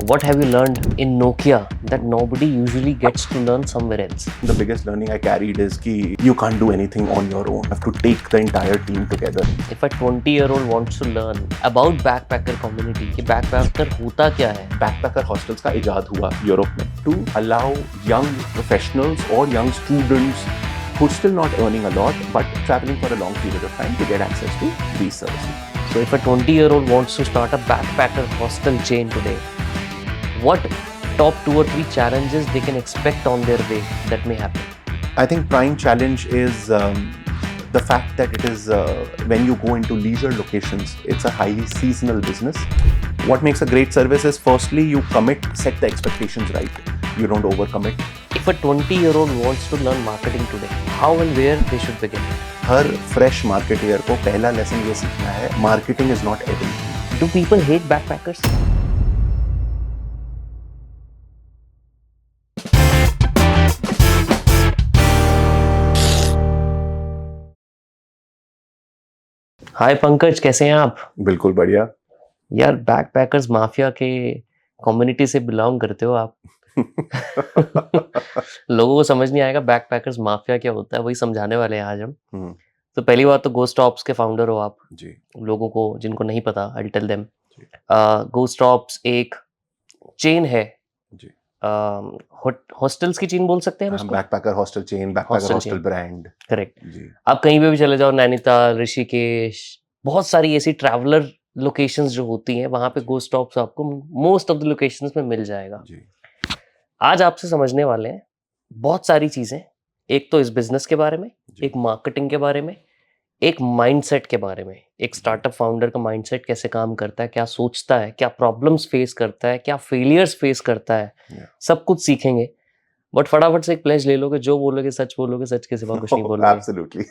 What have you learned in Nokia that nobody usually gets to learn somewhere else? The biggest learning I carried is कि you can't do anything on your own. You have to take the entire team together. If a 20-year-old wants to learn about backpacker community, कि backpacker होता क्या है? Backpacker hostels का इजाद हुआ Europe में to allow young professionals or young students who are still not earning a lot but traveling for a long period of time to get access to these services. So if a 20-year-old wants to start a backpacker hostel chain today, what top 2 or 3 challenges they can expect on their way that may happen? I think prime challenge is the fact that it is when you go into leisure locations, it's a highly seasonal business. What makes a great service is firstly you commit, set the expectations right. You don't overcommit. If a 20-year-old wants to learn marketing today, how and where they should begin? Her fresh marketeer को पहला lesson ये सीखना है, marketing is not everything. Do people hate backpackers? हाय पंकज, कैसे हैं आप? बिल्कुल बढ़िया. यार बैकपैकर्स माफिया के कम्युनिटी से बिलोंग करते हो आप. लोगों को समझ नहीं आएगा बैकपैकर्स माफिया क्या होता है, वही समझाने वाले हैं आज हम. तो पहली बात तो गोस्ट ऑप्स के फाउंडर हो आप. जी. लोगों को जिनको नहीं पता, I tell them. Gostops एक चेन है. जी. हॉस्टल्स की चेन बोल सकते हैं हम उसको. Backpacker hostel chain, backpacker hostel brand. Correct. जी. आप कहीं पे भी चले जाओ, नैनीताल, ऋषिकेश, बहुत सारी ऐसी ट्रैवलर लोकेशंस जो होती हैं, वहां पे गोस्ट स्टॉप्स आपको मोस्ट ऑफ द लोकेशंस में मिल जाएगा. जी. आज आपसे समझने वाले हैं बहुत सारी चीजें. एक तो इस बिजनेस के बारे में, एक मार्केटिंग के बारे में, एक माइंडसेट के बारे में. एक स्टार्टअप फाउंडर का माइंडसेट कैसे काम करता है, क्या सोचता है, क्या प्रॉब्लम्स फेस करता है, क्या फेलियर्स फेस करता है, सब कुछ सीखेंगे. बट फटाफट से एक प्लेज ले लोगे, जो बोलोगे सच बोलोगे, सच के सिवा कुछ नहीं बोलोगे. एब्सोल्युटली.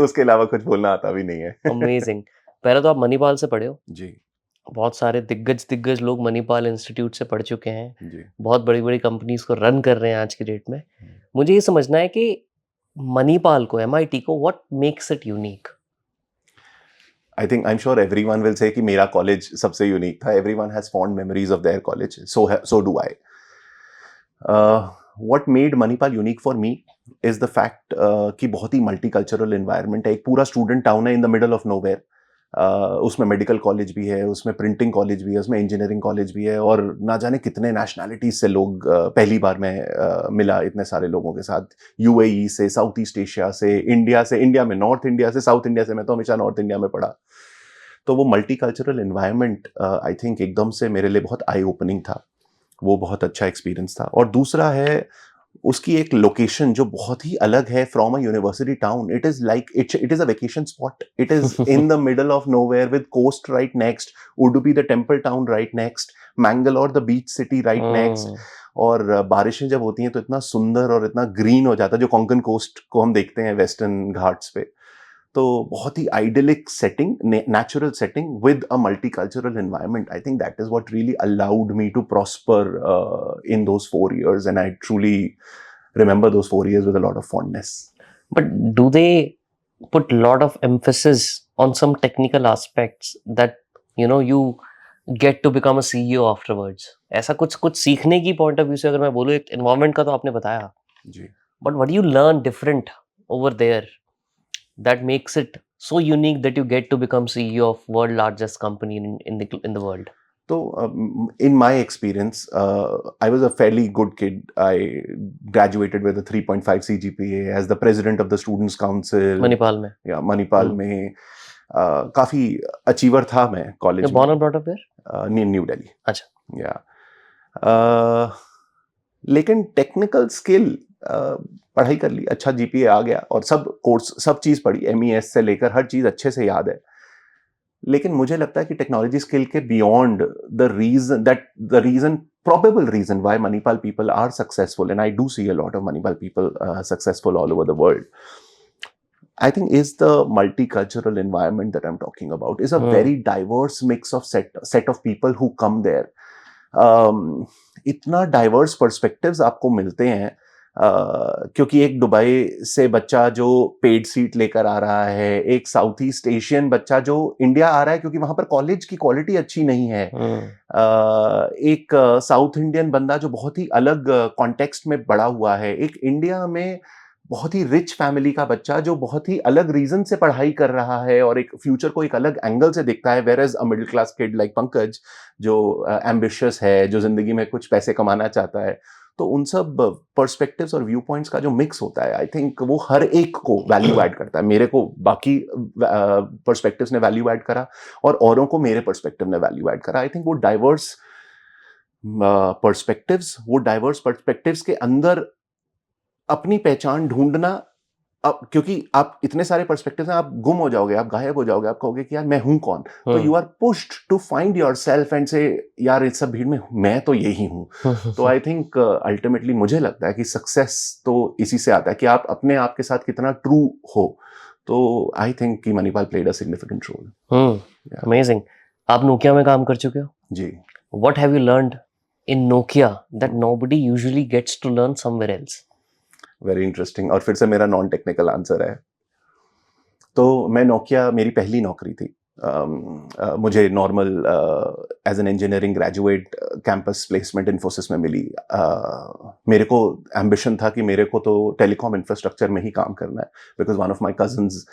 उसके अलावा कुछ बोलना आता भी नहीं है. अमेजिंग. पहले तो आप मणिपाल से पढ़े हो. जी. बहुत सारे दिग्गज लोग मणिपाल इंस्टीट्यूट से पढ़ चुके हैं. जी. बहुत बड़ी बड़ी कंपनीज को रन कर रहे हैं आज की डेट में. मुझे ये समझना है कि मणिपाल को, MIT को, what makes it unique? I think I'm sure everyone will say कि मेरा कॉलेज सबसे यूनिक था. Everyone has fond memories of their college. So do I. What made Manipal unique for me is the fact कि बहुत ही multicultural environment है. एक पूरा student town है in the middle of nowhere. उसमें मेडिकल कॉलेज भी है, उसमें प्रिंटिंग कॉलेज भी है, उसमें इंजीनियरिंग कॉलेज भी है, और ना जाने कितने नेशनैलिटीज से लोग. पहली बार मैं मिला इतने सारे लोगों के साथ. UAE से, साउथ ईस्ट एशिया से, इंडिया में, नॉर्थ इंडिया से, साउथ इंडिया से. मैं तो हमेशा नॉर्थ इंडिया में पढ़ा. तो वो मल्टीकल्चरल एनवायरनमेंट आई थिंक एकदम से मेरे लिए बहुत आई ओपनिंग था. वो बहुत अच्छा एक्सपीरियंस था. और दूसरा है उसकी एक लोकेशन जो बहुत ही अलग है from a university town. It is like it is a vacation spot. It is in the middle of nowhere with coast right next, Udupi the temple town right next, Mangalore the beach city right next. और बारिशें जब होती हैं तो इतना सुंदर और इतना ग्रीन हो जाता है, जो कोंकण कोस्ट को हम देखते हैं वेस्टर्न घाट्स पे. तो बहुत ही idyllic setting, natural setting with a multicultural environment. I think that is what really allowed me to prosper in those 4 years, and I truly remember those 4 years with a lot of fondness. But do they put a lot of emphasis on some technical aspects that you get to become a CEO afterwards? ऐसा कुछ सीखने की point of view से अगर मैं बोलूँ, एक environment का तो आपने बताया जी. But what do you learn different over there that makes it so unique that you get to become CEO of world largest company in the world? So in my experience, I was a fairly good kid. I graduated with a 3.5 CGPA as the president of the Students' Council. Manipal में. Yeah, Manipal में काफी achiever था मैं college में. Born and brought up there? New Delhi. अच्छा. या. लेकिन technical skill, पढ़ाई कर ली, अच्छा GPA आ गया, और सब कोर्स, सब चीज पढ़ी, MES से लेकर हर चीज अच्छे से याद है. लेकिन मुझे लगता है कि टेक्नोलॉजी स्किल के beyond the reason probable reason why Manipal people are successful, and I do see a lot of Manipal people successful all over the world, I think is the multicultural environment that I'm talking about. Is a very diverse mix of set of people who come there. इतना diverse perspectives आपको मिलते हैं. क्योंकि एक Dubai से बच्चा जो paid seat लेकर आ रहा है, एक साउथ ईस्ट एशियन बच्चा जो इंडिया आ रहा है क्योंकि वहां पर कॉलेज की क्वालिटी अच्छी नहीं है, एक साउथ इंडियन बंदा जो बहुत ही अलग कॉन्टेक्स्ट में बड़ा हुआ है, एक इंडिया में बहुत ही रिच फैमिली का बच्चा जो बहुत ही अलग रीजन से पढ़ाई कर रहा है और एक फ्यूचर को एक अलग एंगल से देखता है, where as a middle class kid like Pankaj जो एम्बिशियस है, जो जिंदगी में कुछ पैसे कमाना चाहता है। तो उन सब पर्सपेक्टिव्स और व्यू पॉइंट्स का जो मिक्स होता है, आई थिंक वो हर एक को वैल्यू ऐड करता है। मेरे को बाकी पर्सपेक्टिव्स ने वैल्यू ऐड करा और औरों को मेरे पर्सपेक्टिव ने वैल्यू ऐड करा। आई थिंक वो डाइवर्स पर्सपेक्टिव्स के अंदर अपनी पहचान ढूंढना, अब क्योंकि आप इतने सारे पर्सपेक्टिव्स हैं, आप गुम हो जाओगे, आप गायब हो जाओगे, आप कहोगे कि यार मैं हूं कौन। तो you are pushed to find yourself and say यार इस सब भीड़ में मैं तो यही हूं। तो आई थिंक अल्टीमेटली मुझे लगता है कि सक्सेस तो इसी से आता है कि आप अपने आप के साथ कितना ट्रू हो। तो आई थिंक कि Manipal played a significant role. Amazing. आप नोकिया में काम कर चुके हो जी। What have you learned in Nokia that nobody usually gets to learn somewhere else? Very interesting, और फिर से मेरा नॉन टेक्निकल आंसर है। तो मैं नोकिया, मेरी पहली नौकरी थी। मुझे normal as an engineering graduate campus placement Infosys में मिली। मेरे को एम्बिशन था कि मेरे को तो टेलीकॉम इंफ्रास्ट्रक्चर में ही काम करना है, because one of my cousins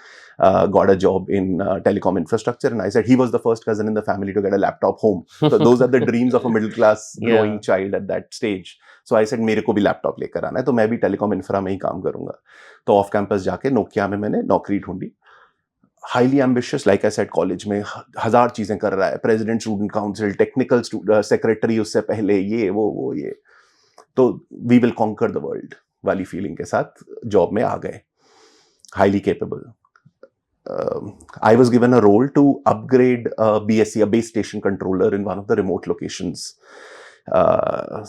got a job in telecom infrastructure, and I said he was the first cousin in the family to get a laptop home. So those are the dreams of a middle class growing child at that stage. So I said मेरे को भी laptop लेकर आना है, तो मैं भी telecom infra में ही काम करूंगा। तो ऑफ कैंपस जाके नोकिया में मैंने नौकरी ढूंढी। Highly ambitious, like I said, college में 1000 चीजें कर रहा है, president student council, technical secretary, उससे पहले ये वो ये। तो we will conquer the world वाली फीलिंग के साथ जॉब में आ गए। Highly capable. I was given a role to upgrade a BSC, a base station controller, in one of the remote locations,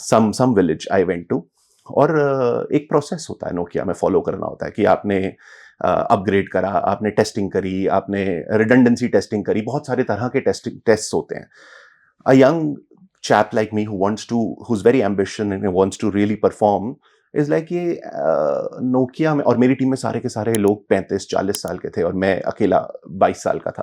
some village I went to. और एक process होता है नोकिया में, फॉलो करना होता है कि आपने अपग्रेड करा, आपने टेस्टिंग करी, आपने रिडंडेंसी टेस्टिंग करी, बहुत सारे तरह के टेस्ट होते हैं। A young chap like me who's very ambitious and wants to really perform is like ये नोकिया में, और मेरी टीम में सारे के सारे लोग 35-40 साल के थे और मैं अकेला 22 साल का था।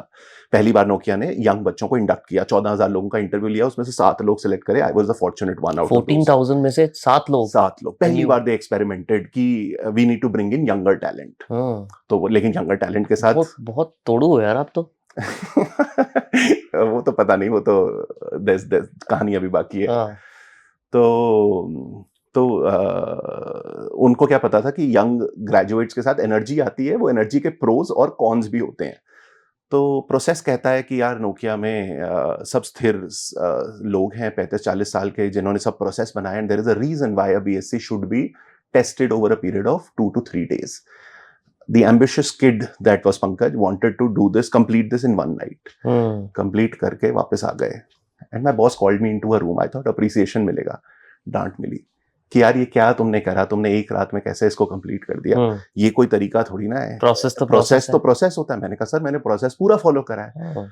पहली बार नोकिया ने यंग बच्चों को इंडक्ट किया, 14,000 लोगों का इंटरव्यू लिया, उसमें से 7 लोग सिलेक्ट करे। I was the fortunate one out of 14,000 में से 7 लोग। पहली बार दे एक्सपेरिमेंटेड कि we need to bring in younger talent. तो लेकिन यंगर टैलेंट के साथ बहुत तोड़ू हो यार आप तो। वो तो पता नहीं, वो तो कहानी अभी बाकी है। तो उनको क्या पता था कि यंग ग्रेजुएट्स के साथ एनर्जी आती है, वो एनर्जी के प्रोज और कॉन्स भी होते हैं। तो प्रोसेस कहता है कि यार नोकिया में सब स्थिर लोग हैं 35-40 साल के, जिन्होंने सब प्रोसेस बनाया, and there is a reason why a BSc should be tested over a period of 2 to 3 days. The ambitious kid that was Pankaj wanted to do this, complete this in one night. Complete करके वापस आ गए, and my boss called me into a room. I thought appreciation मिलेगा, डांट मिली कि यार ये क्या तुमने करा, तुमने एक रात में कैसे इसको कंप्लीट कर दिया, ये कोई तरीका थोड़ी ना है, प्रोसेस होता है। मैंने कहा सर मैंने प्रोसेस पूरा फॉलो करा है।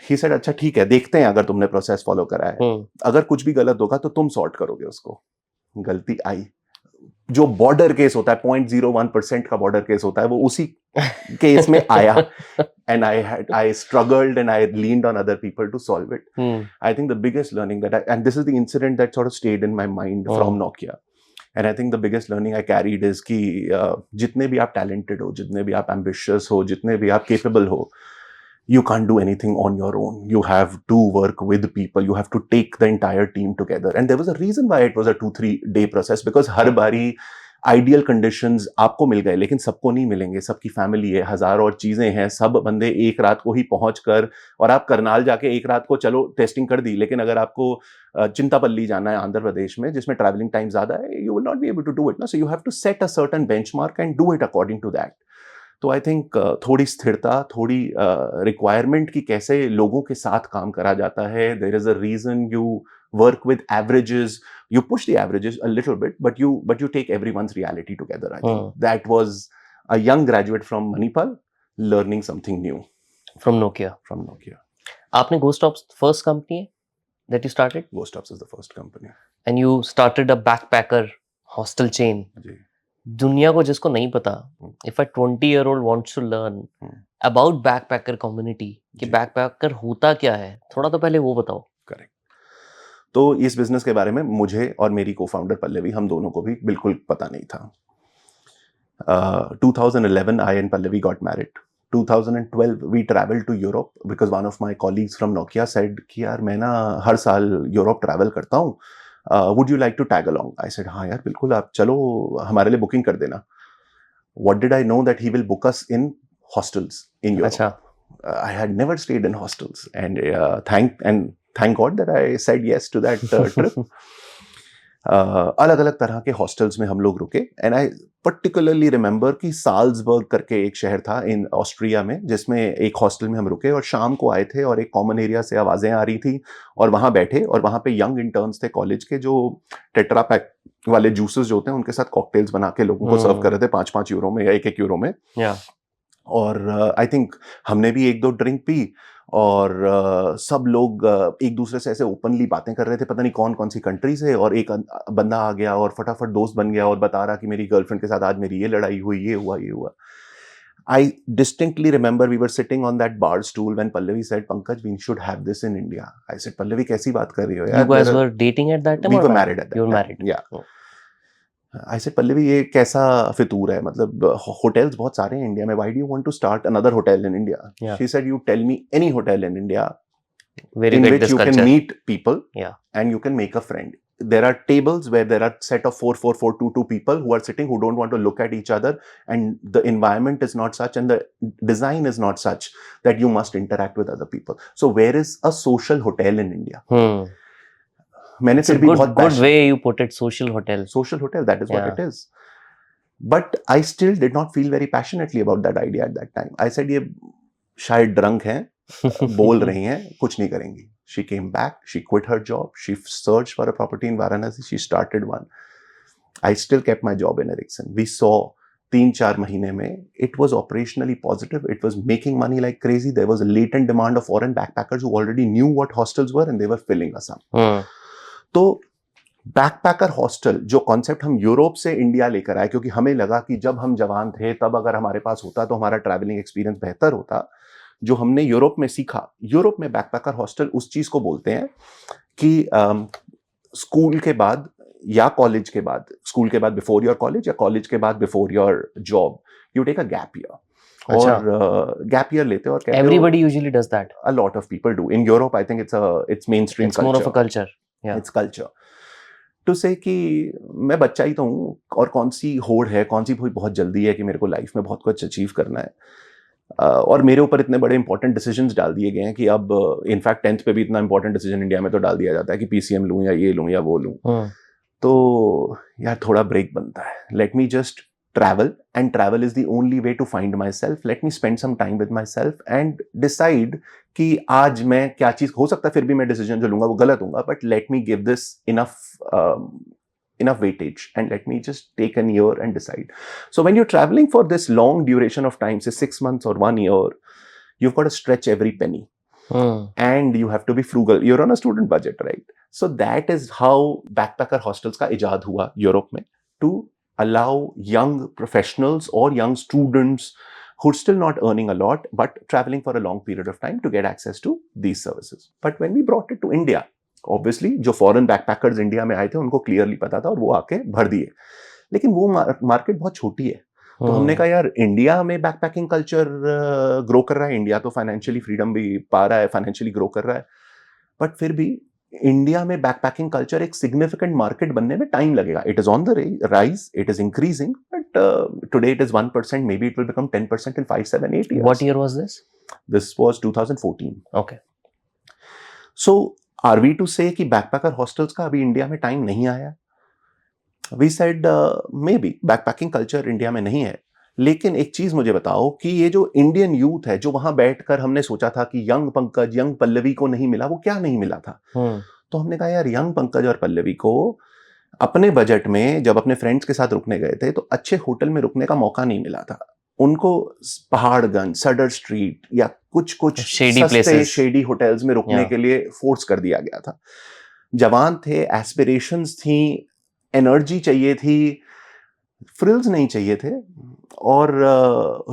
ही सेड अच्छा ठीक है, देखते हैं अगर तुमने प्रोसेस फॉलो करा है, अगर कुछ भी गलत होगा तो तुम सॉर्ट करोगे उसको। गलती आई, जो बॉर्डर केस होता है 0.01% का बॉर्डर केस होता है, वो उसी केस में आया, and I struggled and I leaned on other people to solve it. I think the biggest learning and this is the incident that sort of stayed in my mind from Nokia, and I think the biggest learning I carried is कि जितने भी आप talented हो, जितने भी आप ambitious हो, जितने भी आप capable हो, you can't do anything on your own. You have to work with people. You have to take the entire team together. And there was a reason why it was a 2-3 day process, because हर बारी ideal conditions आपको मिल गए, लेकिन सबको नहीं मिलेंगे। सबकी family है, हजारों और चीजें हैं, सब बंदे एक रात को ही पहुंच कर, और आप करनाल जाके एक रात को चलो टेस्टिंग कर दी, लेकिन अगर आपको चिंतापल्ली जाना है आंध्र प्रदेश में, जिसमें ट्रैवलिंग टाइम ज्यादा है, you will not be able to do it ना। So you have to set a certain benchmark and do it according to that. तो आई थिंक थोड़ी स्थिरता, थोड़ी रिक्वायरमेंट की कैसे लोगों के साथ काम करा जाता है। There is a reason you work with averages, you push the averages a little bit, but you take everyone's reality together. I think that was a young graduate from Manipal learning something new from Nokia. आपने GoStops first company that you started? GoStops is the first company. And you started a backpacker hostel chain, जी दुनिया को जिसको नहीं पता, hmm, if a 20-year-old wants to learn hmm, about backpacker community कि जी backpacker होता क्या है, थोड़ा तो पहले वो बताओ। करेक्ट। तो इस बिजनेस के बारे में मुझे और मेरी को फाउंडर पल्लवी, हम दोनों को भी बिल्कुल पता नहीं था। 2011 I and Pallavi got married. 2012 we traveled to Europe because one of my colleagues from Nokia said कि यार मैं ना हर साल यूरोप ट्रैवल करता हूँ, would you like to tag along? I said हाँ यार बिल्कुल, आप चलो, हमारे लिए बुकिंग कर देना। What did I know that he will book us in hostels in Europe? अच्छा, I had never stayed in hostels, and thank God that I said yes to that trip. अलग अलग तरह के हॉस्टल्स में हम लोग रुके, एंड आई पर्टिकुलरली रिमेंबर कि साल्जबर्ग करके एक शहर था इन ऑस्ट्रिया में, जिसमें एक हॉस्टल में हम रुके और शाम को आए थे और एक कॉमन एरिया से आवाज़ें आ रही थी और वहाँ बैठे और वहाँ पे यंग इंटर्न्स थे कॉलेज के, जो टेट्रा पैक वाले जूसेस जो होते हैं उनके साथ कॉकटेल्स बना के लोगों को सर्व कर रहे थे 5-5 यूरो में या 1-1 यूरो में। या और आई थिंक हमने भी 1-2 ड्रिंक पी और सब लोग एक दूसरे से ऐसे ओपनली बातें कर रहे थे, पता नहीं कौन कौन सी कंट्री से, और एक बंदा आ गया और फटाफट दोस्त बन गया और बता रहा कि मेरी गर्लफ्रेंड के साथ आज मेरी ये लड़ाई हुई, ये हुआ, ये हुआ। I distinctly remember we were sitting on that bar stool when Pallavi said, Pankaj, we should have this in India. I said, Pallavi, कैसी बात कर रही हो you यार? guys were dating at that time We or were married at that you were time. married? Yeah. Oh. I said, Pallavi, ये कैसा फितूर है? मतलब hotels बहुत सारे हैं इंडिया में. Why do you want to start another hotel in India? Yeah. She said, you tell me any hotel in India Where you in get which this you can culture. meet people Yeah. and you can make a friend. There are tables where there are set of 4 people who are sitting, who don't want to look at each other, and the environment is not such and the design is not such that you must interact with other people. So where is a social hotel in India? मैंने It's a फिर भी बहुत good way you put it, social hotel. social hotel, that is what Yeah. it is. But I still did not feel very passionately about that idea at that time. I said, ये शायद drunk हैं, बोल रही हैं, कुछ नहीं करेंगी. She came back, she quit her job, she searched for a property in Varanasi, she started one. I still kept my job in Ericsson. We saw 3-4 महीने में it was operationally positive, it was making money like crazy. There was a latent demand of foreign backpackers who already knew what hostels were and they were filling us up. तो backpacker hostel जो concept हम Europe से India लेकर आए, क्योंकि हमें लगा कि जब हम जवान थे तब अगर हमारे पास होता तो हमारा ट्रैवलिंग एक्सपीरियंस बेहतर होता, जो हमने यूरोप में सीखा, यूरोप में बैकपैकर हॉस्टल उस चीज को बोलते हैं कि स्कूल के बाद या कॉलेज के बाद, स्कूल के बाद बिफोर योर कॉलेज या कॉलेज के बाद before your job, you take a gap year और गैप ईयर लेते हो और कहते हो, Everybody usually does that. a lot of people do in Europe. I think it's mainstream It's culture. more of a culture. Yeah. It's culture. To say कि मैं बच्चा ही तो हूँ और कौन सी होड़ है, कौन सी बहुत जल्दी है कि मेरे को लाइफ में बहुत कुछ अचीव करना है, और मेरे ऊपर इतने बड़े इंपॉर्टेंट डिसीजंस डाल दिए गए हैं कि अब इनफैक्ट 10th पे भी इतना इंपॉर्टेंट डिसीजन इंडिया में तो डाल दिया जाता है कि पीसीएम लूँ या ये लूँ या वो लूँ. तो यार थोड़ा ब्रेक बनता है. Let me just travel, and travel is the only way to find myself. Let me spend some time with myself and decide कि आज मैं क्या चीज, हो सकता है फिर भी मैं डिसीजन जो लूंगा वो गलत होगा, but let me give this enough weightage and let me just take an year and decide. So when you're traveling for this long duration of time, say 6 months or 1 year, you've got to stretch every penny. And you have to be frugal. You're on a student budget, right? So that is how backpacker hostels का इजाद हुआ Europe में, to allow young professionals or young students who are still not earning a lot but traveling for a long period of time to get access to these services. But when we brought it to India, obviously जो foreign backpackers India में आए थे उनको clearly पता था और वो आके भर दिए, लेकिन वो मार्केट बहुत छोटी है. तो हमने कहा यार इंडिया में बैकपैकिंग कल्चर ग्रो कर रहा है, इंडिया तो फाइनेंशियली फ्रीडम भी पा रहा है, फाइनेंशियली ग्रो कर रहा है, बट फिर भी इंडिया में बैकपैकिंग कल्चर एक सिग्निफिकेंट मार्केट बनने में टाइम लगेगा. It is on the rise, it is increasing, but today it is 1%, may be it will become 10% in 5, 7, 8 years. What year was this? This was 2014. Okay. So are we to say कि backpacker hostels का अभी India में time नहीं आया? We said maybe backpacking culture India में नहीं है, लेकिन एक चीज मुझे बताओ कि ये जो इंडियन यूथ है जो वहां बैठकर हमने सोचा था कि यंग पंकज, यंग पल्लवी को नहीं मिला, वो क्या नहीं मिला था? तो हमने कहा यार यंग पंकज और पल्लवी को अपने बजट में जब अपने फ्रेंड्स के साथ रुकने गए थे तो अच्छे होटल में रुकने का मौका नहीं मिला था. उनको पहाड़गंज, सडर स्ट्रीट या कुछ सस्ते शेडी होटल्स में रुकने के लिए फोर्स कर दिया गया था. जवान थे, एस्पिरेशंस थी, एनर्जी चाहिए थी, फ्रिल्स नहीं चाहिए थे, और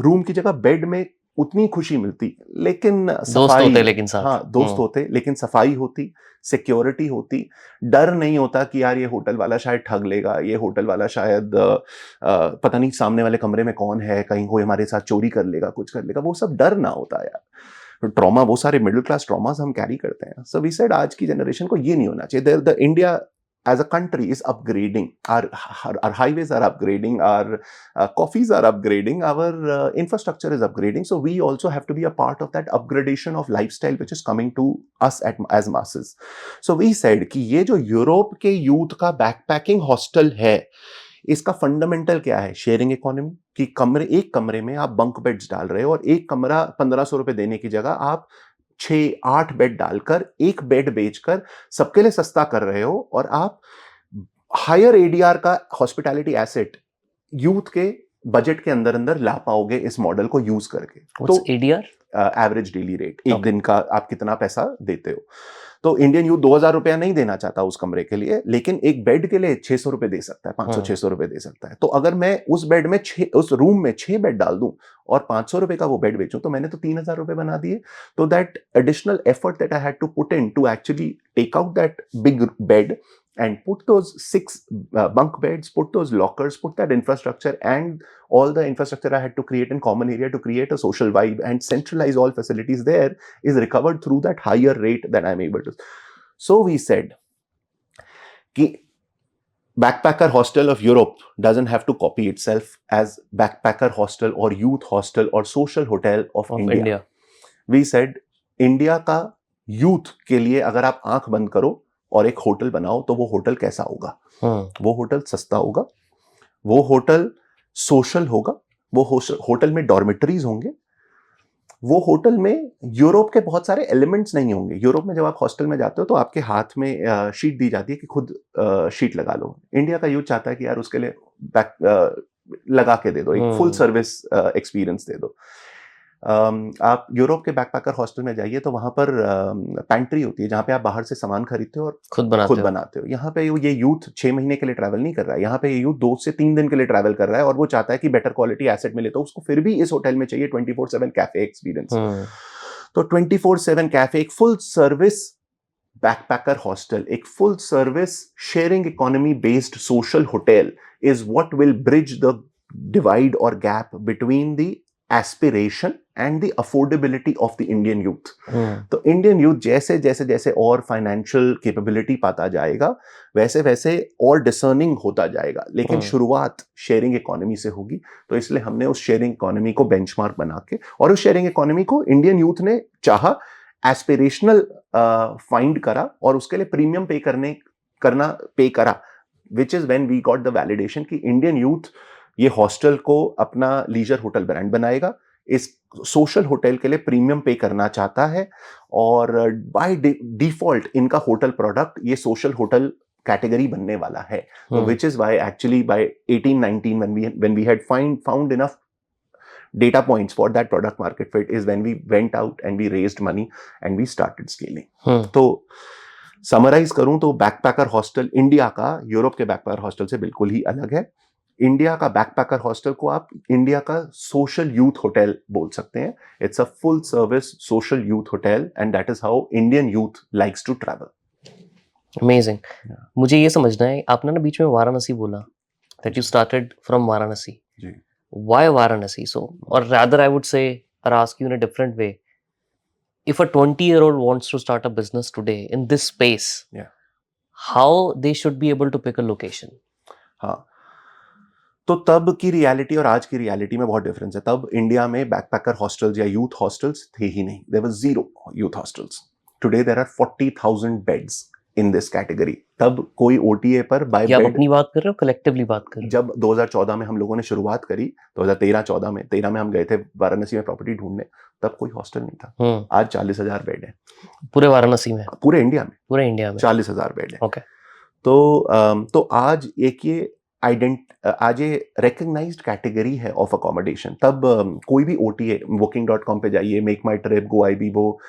रूम की जगह बेड में उतनी खुशी मिलती, लेकिन दोस्त होते लेकिन साथ। हाँ, दोस्त होते, लेकिन सफाई होती, सिक्योरिटी होती, डर नहीं होता कि यार ये होटल वाला शायद ठग लेगा, ये होटल वाला शायद पता नहीं सामने वाले कमरे में कौन है, कहीं कोई हमारे साथ चोरी कर लेगा, कुछ कर लेगा, वो सब डर ना होता यार। ट्रॉमा, वो सारे मिडिल क्लास ट्रॉमास हम कैरी करते हैं। सो वी सेड आज की जनरेशन को ये नहीं होना चाहिए। The India as a country is upgrading, our highways are upgrading, our coffees are upgrading, our infrastructure is upgrading, so we also have to be a part of that upgradation of lifestyle which is coming to us as masses. So we said कि ये जो Europe के youth का backpacking hostel है, इसका fundamental क्या है? Sharing economy, कि एक कमरे में आप बंक बेड्स डाल रहे हो, और एक कमरा 1500 रुपए देने की जगह आप 6-8 बेड डालकर, एक बेड बेचकर सबके लिए सस्ता कर रहे हो, और आप हायर एडीआर का हॉस्पिटैलिटी एसेट यूथ के बजट के अंदर अंदर ला पाओगे इस मॉडल को यूज करके। तो एडीआर एवरेज डेली रेट, एक दिन का आप कितना पैसा देते हो। तो इंडियन यूथ 2000 रुपया नहीं देना चाहता उस कमरे के लिए, लेकिन एक बेड के लिए 600 रुपए दे सकता है, 500-600 रुपए दे सकता है। तो अगर मैं उस बेड में उस रूम में 6 बेड डाल दूं और 500 रुपए का वो बेड बेचूं, तो मैंने तो 3000 रुपए बना दिए। तो that additional effort that I had to put in to actually take out that big bed and put those 6 bunk beds, put those lockers, put that infrastructure and all the infrastructure I had to create in common area to create a social vibe and centralize all facilities there, is recovered through that higher rate that I'm able to. So we said कि backpacker hostel of Europe doesn't have to copy itself as backpacker hostel or youth hostel or social hotel of India. We said India का youth के लिए अगर आप आंख बंद करो और एक होटल बनाओ, तो वो होटल कैसा होगा? वो होटल सस्ता होगा, वो होटल सोशल होगा, वो होटल में डॉर्मेटरीज होंगे, वो होटल में यूरोप के बहुत सारे एलिमेंट्स नहीं होंगे। यूरोप में जब आप हॉस्टल में जाते हो तो आपके हाथ में शीट दी जाती है कि खुद शीट लगा लो। इंडिया का यूथ चाहता है कि यार उसके लिए लगा के दे दो, एक फुल सर्विस एक्सपीरियंस दे दो। आप यूरोप के बैकपैकर हॉस्टल में जाइए तो वहां पर पैंट्री होती है, जहां पे आप बाहर से सामान खरीदते हो और खुद बनाते हो। यहाँ पे ये यूथ 6 महीने के लिए ट्रैवल नहीं कर रहा है, यहाँ पे ये यूथ 2 से 3 दिन के लिए ट्रैवल कर रहा है, और वो चाहता है कि बेटर क्वालिटी एसेट मिले, तो उसको फिर भी इस होटल में चाहिए 24/7 कैफे एक्सपीरियंस। तो 24/7 कैफे, एक फुल सर्विस बैकपैकर हॉस्टल, एक full service sharing economy based social hotel is what will bridge the divide और gap between the aspiration and the affordability of the Indian youth. तो Indian youth जैसे जैसे जैसे और financial capability पाता जाएगा, वैसे वैसे और डिसर्निंग होता जाएगा, लेकिन शुरुआत शेयरिंग इकोनॉमी से होगी। तो इसलिए हमने उस शेयरिंग इकोनॉमी को बेंचमार्क बना के, और उस शेयरिंग इकोनॉमी को इंडियन यूथ ने चाहा, एस्पिरेशनल फाइंड करा, और उसके लिए प्रीमियम पे करा, which is when we got the validation कि इंडियन यूथ ये हॉस्टल को अपना लीजर होटल ब्रांड बनाएगा, इस सोशल होटल के लिए प्रीमियम पे करना चाहता है, और बाय डिफॉल्ट इनका होटल प्रोडक्ट ये सोशल होटल कैटेगरी बनने वाला है। तो which is why actually by 18-19 when we had found enough data points for that product market fit is when we went out and we raised money and we started scaling. तो summarise करूं तो backpacker hostel India का Europe के backpacker hostel से बिल्कुल ही अलग है। India का बैकपैकर हॉस्टल को आप इंडिया का सोशल यूथ होटल बोल सकते हैं। It's a full service social youth hotel, and that is how Indian youth likes to travel. Amazing. मुझे ये समझना है, आपने ना बीच में वाराणसी बोला, that you started from Varanasi. जी। Why Varanasi? So, or rather I would say, or ask you in a different way, if a 20-year-old wants to start a business today in this space, how they should be able to pick a location? हाँ, तो तब की reality और आज की reality में बहुत difference है। तब इंडिया में बैकपैकर हॉस्टल्स या यूथ हॉस्टल्स थे ही नहीं, there was 0 youth hostels. Today there are 40,000 beds in this category. तब कोई ओटीए पर बाय बेड, आप अपनी बात कर रहे हो, कलेक्टिवली बात कर रहे हो? जब 2014 में हम लोगों ने शुरुआत करी, 2013-14 में, 13 में हम गए थे वाराणसी में प्रॉपर्टी ढूंढने, तब कोई हॉस्टल नहीं था। आज 40,000 बेड है पूरे वाराणसी में, पूरे इंडिया में 40,000 बेड है। ओके। तो आज एक ये आज ये रिकग्नाइज्ड कैटेगरी है ऑफ अकोमोडेशन। तब कोई भी ओटीए, booking.com पे जाइए, मेक माई ट्रिप, गो आईबीबो,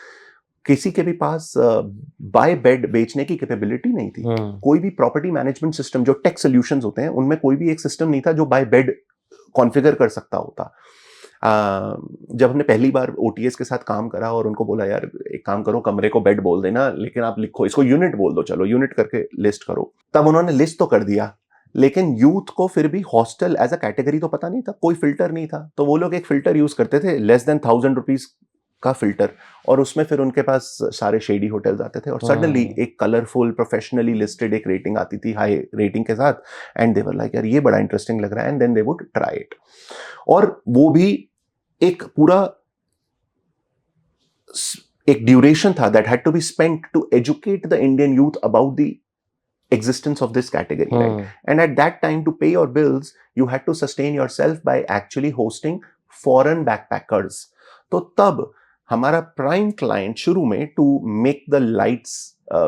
किसी के भी पास बाय बेड बेचने की कैपेबिलिटी नहीं थी। कोई भी प्रॉपर्टी मैनेजमेंट सिस्टम जो टेक सॉल्यूशंस होते हैं उनमें कोई भी एक सिस्टम नहीं था जो बाय बेड कॉन्फ़िगर कर सकता होता। जब हमने पहली बार ओटीएस के साथ काम करा और उनको बोला यार एक काम करो, कमरे को बेड बोल देना लेकिन आप लिखो इसको यूनिट बोल दो, चलो यूनिट करके लिस्ट करो। तब उन्होंने लिस्ट तो कर दिया लेकिन यूथ को फिर भी हॉस्टल एज अ कैटेगरी तो पता नहीं था, कोई फिल्टर नहीं था। तो वो लोग एक फिल्टर यूज करते थे लेस देन 1000 रुपीज का फिल्टर, और उसमें फिर उनके पास सारे शेडी होटल्स आते थे और सडनली एक कलरफुल प्रोफेशनली लिस्टेड एक रेटिंग आती थी हाई रेटिंग के साथ, एंड दे वर लाइक यार ये बड़ा इंटरेस्टिंग लग रहा है, and then they would try it. और वो भी एक पूरा एक ड्यूरेशन था that had to be spent to educate the Indian youth about the existence of this category, right? And at that time, to pay your bills, you had to sustain yourself by actually hosting foreign backpackers. तो तब हमारा prime client शुरू में to make the lights,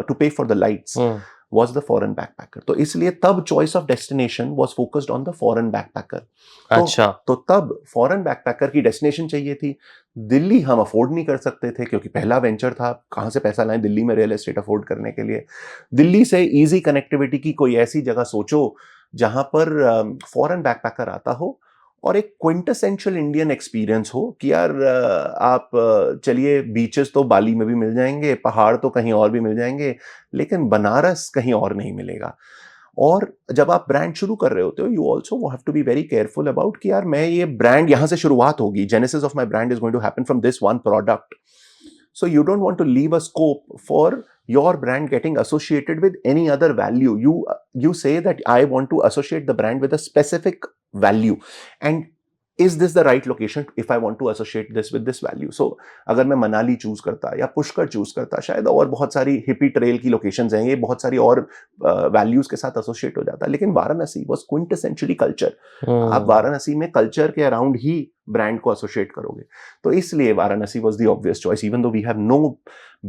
to pay for the lights, was the foreign backpacker. तो इसलिए तब choice of destination was focused on the foreign backpacker. अच्छा। तो तब foreign backpacker की destination चाहिए थी। दिल्ली हम अफोर्ड नहीं कर सकते थे क्योंकि पहला वेंचर था, कहाँ से पैसा लाएं दिल्ली में रियल एस्टेट अफोर्ड करने के लिए। दिल्ली से इजी कनेक्टिविटी की कोई ऐसी जगह सोचो जहां पर फॉरेन बैकपैकर आता हो और एक क्विंटेसेंशियल इंडियन एक्सपीरियंस हो कि यार आप चलिए बीचेस तो बाली में भी मिल जाएंगे, पहाड़ तो कहीं और भी मिल जाएंगे, लेकिन बनारस कहीं और नहीं मिलेगा। और जब आप ब्रांड शुरू कर रहे होते हो you also have to be very careful about कि यार मैं ये ब्रांड यहाँ से शुरुआत होगी, genesis of my brand is going to happen from this one product. So you don't want to leave a scope for your brand getting associated with any other value. You say that I want to associate the brand with a specific value, and is this the right location if I want to associate this with this value? So अगर मैं Manali choose करता या Pushkar choose करता, शायद और बहुत सारी hippie trail की लोकेशंस हैं, ये बहुत सारी और वैल्यूज के साथ एसोसिएट हो जाता, लेकिन वाराणसी वाज क्विंटेसेंशियली कल्चर। आप वाराणसी में कल्चर के अराउंड ही ब्रांड को एसोसिएट करोगे, तो इसलिए Varanasi was the obvious choice. Even though we have no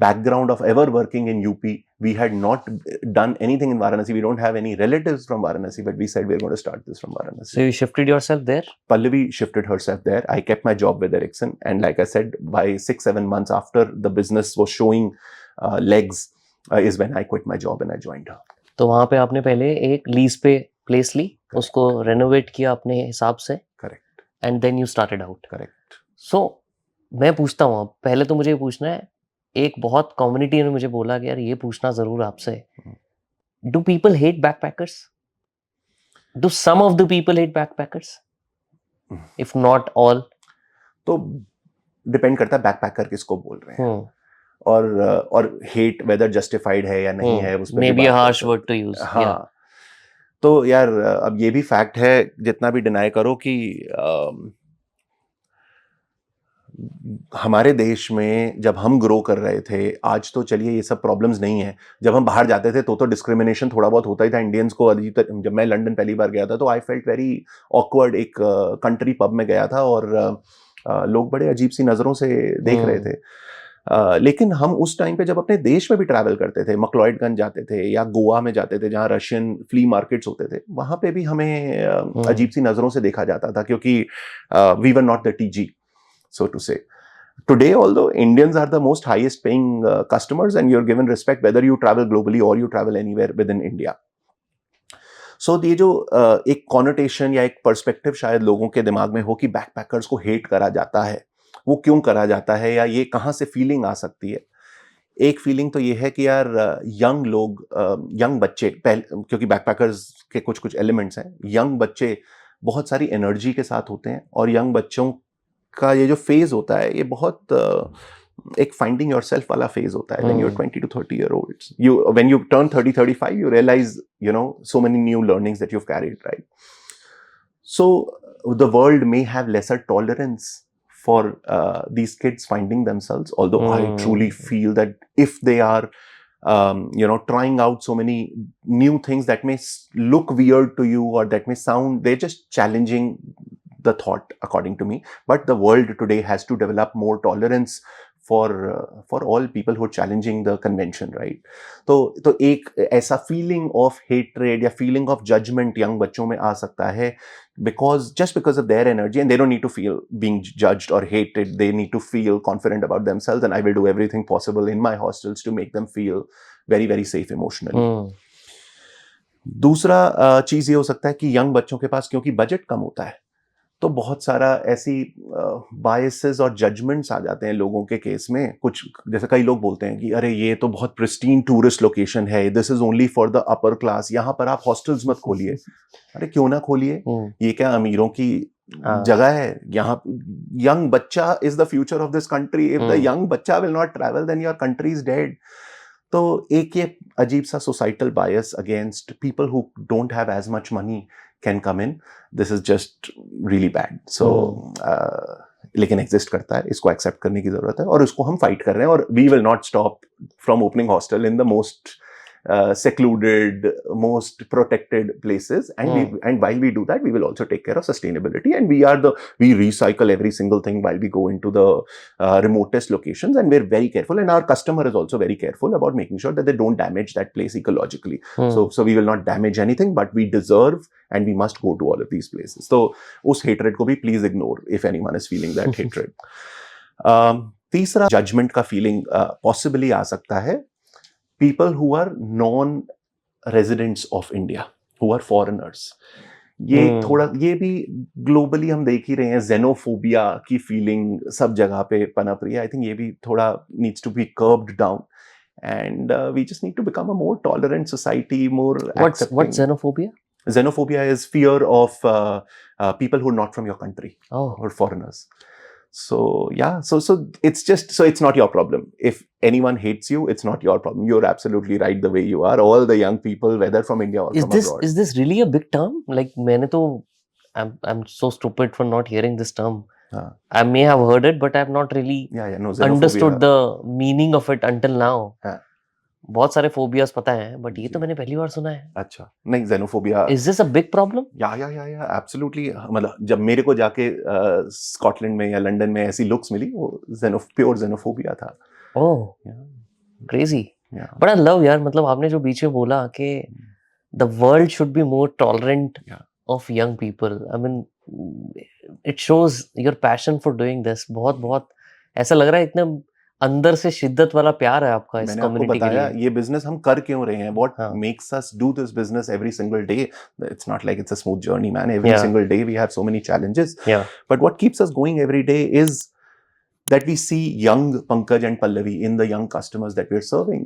background of ever working in UP, we had not done anything in Varanasi, we don't have any relatives from Varanasi, but we said we're going to start this from Varanasi. So you shifted yourself there? Pallavi shifted herself there. I kept my job with Ericsson, and like I said, by 6-7 months after the business was showing legs, is when I quit my job and I joined her. तो वहाँ पे आपने पहले एक lease पे place ली, उसको renovate किया अपने हिसाब से, correct, and then you started out. Correct. So मैं पूछता हूँ, पहले तो मुझे ये पूछना है, एक बहुत कम्युनिटी ने मुझे बोला कि यार ये पूछना जरूर आपसे, do people hate backpackers? Do some of the people hate backpackers if not all? तो डिपेंड करता है बैकपैकर किसको बोल रहे हैं, और हेट वेदर जस्टिफाइड है या नहीं है, उसमें may be a harsh word to use. हाँ, तो यार अब ये भी फैक्ट है, जितना भी डिनाई करो, कि हमारे देश में जब हम ग्रो कर रहे थे, आज तो चलिए ये सब प्रॉब्लम्स नहीं है, जब हम बाहर जाते थे तो डिस्क्रिमिनेशन थोड़ा बहुत होता ही था इंडियंस को। जब मैं लंदन पहली बार गया था तो आई फेल्ट वेरी ऑकवर्ड। एक कंट्री पब में गया था और लोग बड़े अजीब सी नज़रों से देख रहे थे। लेकिन हम उस टाइम पे जब अपने देश में भी ट्रैवल करते थे, मक्लॉयडगंज जाते थे या गोवा में जाते थे जहाँ रशियन फ्ली मार्केट्स होते थे, वहाँ पे भी हमें अजीब सी नज़रों से देखा जाता था, क्योंकि we were not the TG, so to say. Today, although Indians are the most highest paying customers, and you're given respect whether you travel globally or you travel anywhere within India. So ये जो एक connotation या एक perspective शायद लोगों के दिमाग में हो कि backpackers को hate करा जाता है, वो क्यों करा जाता है या ये कहाँ से feeling आ सकती है। एक फीलिंग तो ये है कि यार यंग लोग, यंग बच्चे, क्योंकि बैकपैकर्स के कुछ एलिमेंट्स हैं, यंग बच्चे बहुत सारी एनर्जी के साथ होते हैं, और यंग बच्चों का ये जो फेज होता है ये बहुत एक फाइंडिंग योरसेल्फ वाला फेज होता है। When you are 20 to 30 year olds, when you turn 30-35, you realize, so many new learnings that you've carried, right? So the world may have lesser tolerance for these kids finding themselves, although I truly feel that if they are trying out so many new things that may look weird to you or that may sound, they're just challenging the thought, according to me. But the world today has to develop more tolerance for all people who are challenging the convention, right? तो एक ऐसा feeling of hatred या feeling of judgment young बच्चों में आ सकता है, just because of their energy, and they don't need to feel being judged or hated. They need to feel confident about themselves, and I will do everything possible in my hostels to make them feel very very safe emotionally. दूसरा चीज ये हो सकता है कि young बच्चों के पास क्योंकि बजट कम होता है, तो बहुत सारा ऐसी बायसेस और जजमेंट्स आ जाते हैं लोगों के केस में। कुछ जैसे कई लोग बोलते हैं कि अरे ये तो बहुत प्रिस्टीन टूरिस्ट लोकेशन है, this is only for the upper class, यहाँ पर आप हॉस्टल्स मत खोलिए। अरे क्यों ना खोलिए, ये क्या अमीरों की जगह है? यहाँ यंग बच्चा is the future of this country. If the young बच्चा will not travel then your country is dead. तो एक ये अजीब सा societal bias against people who don't have as much money can come in. This is just really bad. So लेकिन exist करता है, इसको एक्सेप्ट करने की जरूरत है और इसको हम फाइट कर रहे हैं। और we will not stop from opening hostel in the most secluded, most protected places, and while we do that, we will also take care of sustainability, and we recycle every single thing while we go into the remotest locations, and we're very careful, and our customer is also very careful about making sure that they don't damage that place ecologically. So we will not damage anything, but we deserve and we must go to all of these places. So us hatred ko bhi please ignore if anyone is feeling that hatred. तीसरा judgment का feeling possibly आ सकता है people who are non-residents of India, who are foreigners. ये थोड़ा, ये भी globally हम देख ही रहे हैं, xenophobia की फीलिंग सब जगह पे पनप रही है। आई थिंक ये भी थोड़ा needs to be curbed down, and we just need to become a more tolerant society, more accepting. What's xenophobia? Xenophobia is fear of people who are not from your country, or foreigners. So yeah, so it's not your problem. If anyone hates you, it's not your problem. You're absolutely right the way you are. All the young people, whether from India or from abroad. Is this really a big term? Like I'm so stupid for not hearing this term. I may have heard it, but I have not really understood the meaning of it until now. बहुत सारे phobias पता है, but ये तो मैंने पहली बार सुना है। अच्छा, नहीं, xenophobia Is this a big problem? या absolutely। मतलब जब मेरे को जाके स्कॉटलैंड में या लंदन में ऐसी लुक्स मिली, वो प्योर xenophobia था। ओह, crazy। But I love यार, मतलब आपने जो बीच में बोला कि the world should be more tolerant of young people. I mean, it shows your passion for doing this. बहुत ऐसा लग रहा है इतने अंदर से शिद्दत वाला प्यार है आपका इस कम्युनिटी के लिए। मैंने आपको बताया ये बिजनेस हम कर क्यों रहे हैं, what makes us do this business every single day. It's not like it's a smooth journey, man. Every single day we have so many challenges. But what keeps us going every day is that we see young Pankaj and Pallavi in the young customers that we're serving.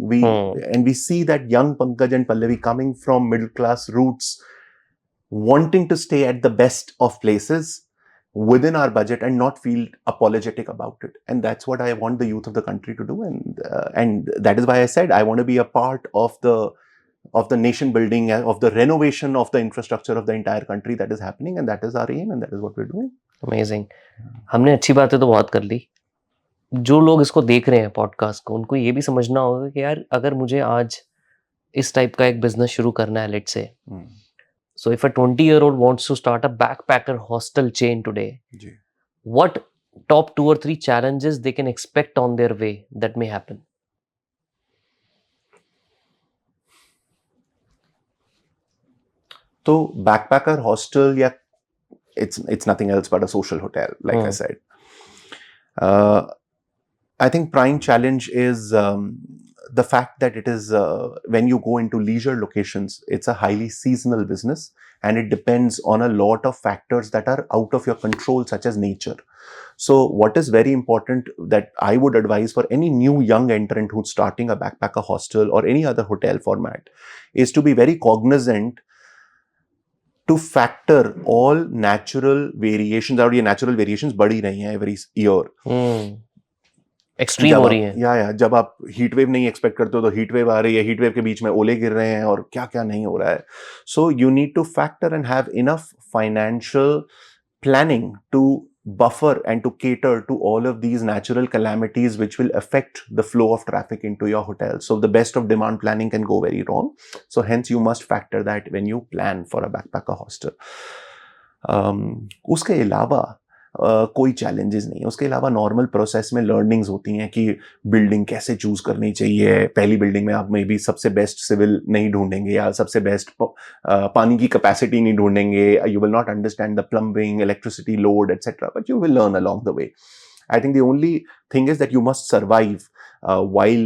And we see that young Pankaj and Pallavi coming from middle class roots, wanting to stay at the best of places within our budget and not feel apologetic about it. And that's what I want the youth of the country to do. And that is why I said I want to be a part of the nation building, of the renovation of the infrastructure of the entire country that is happening, and that is our aim, and that is what we're doing. Amazing. हमने अच्छी बातें तो बहुत कर ली। जो लोग इसको देख रहे हैं पॉडकास्ट को, उनको ये भी समझना होगा कि यार अगर मुझे आज इस टाइप का एक बिजनेस शुरू करना है, let's say, so if a 20-year-old wants to start a backpacker hostel chain today, what top 2 or 3 challenges they can expect on their way that may happen? So backpacker hostel, it's nothing else but a social hotel, like I said. I think prime challenge is the fact that it is when you go into leisure locations, it's a highly seasonal business, and it depends on a lot of factors that are out of your control, such as nature. So what is very important that I would advise for any new young entrant who's starting a backpacker hostel or any other hotel format is to be very cognizant to factor all natural variations. और ये natural variations बढ़ ही रही हैं every year. Extreme हो रही है। या जब आप हीट वेव नहीं एक्सपेक्ट करते हो तो हीट वेव आ रही है, हीट वेव के बीच में ओले गिर रहे हैं और क्या क्या नहीं हो रहा है। So you need to factor and have enough financial planning to buffer and to cater to all of these natural calamities which will affect the flow of traffic into your hotel. So the best of demand planning can go very wrong. So hence you must factor that when you plan for a backpacker hostel. उसके अलावा कोई challenges नहीं है। उसके अलावा normal process में learnings होती हैं कि बिल्डिंग कैसे चूज करनी चाहिए। पहली बिल्डिंग में आप मे बी सबसे बेस्ट सिविल नहीं ढूंढेंगे या सबसे बेस्ट पानी की कैपेसिटी नहीं ढूंढेंगे। You will not understand the plumbing, electricity load etcetera, but you will learn along the way. I think the only thing is that you must survive while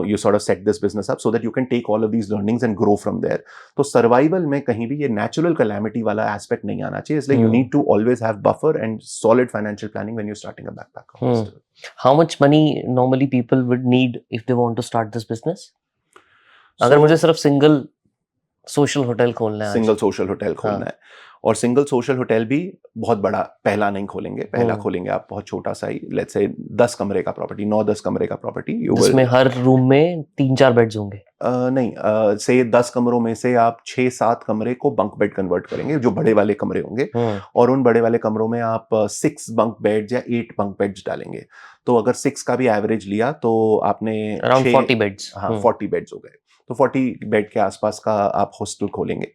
you sort of set this business up so that you can take all of these learnings and grow from there. तो survival में कहीं भी ये natural calamity वाला aspect नहीं आना चाहिए, इसलिए you need to always have buffer and solid financial planning when you're starting a backpacker hostel. How much money normally people would need if they want to start this business? अगर मुझे सिर्फ single social hotel खोलना है, single social hotel खोलना है, और single social hotel भी बहुत बड़ा पहला नहीं खोलेंगे, पहला खोलेंगे आप बहुत छोटा सा ही, लेट्स से 10 कमरे का प्रॉपर्टी, 9-10 कमरे का प्रॉपर्टी, जिसमें हर रूम में 3-4 बेड्स होंगे। नहीं, से 10 कमरों में से आप 6-7 कमरे को बंक बेड कन्वर्ट करेंगे, जो बड़े वाले कमरे होंगे, और उन बड़े वाले कमरों में आप 6 बंक बेड्स या 8 बंक बेड्स डालेंगे। तो अगर 6 का भी एवरेज लिया तो आपने अराउंड 40 बेड्स, हाँ 40 बेड्स हो गए, तो 40 बेड के आसपास का आप हॉस्टल खोलेंगे।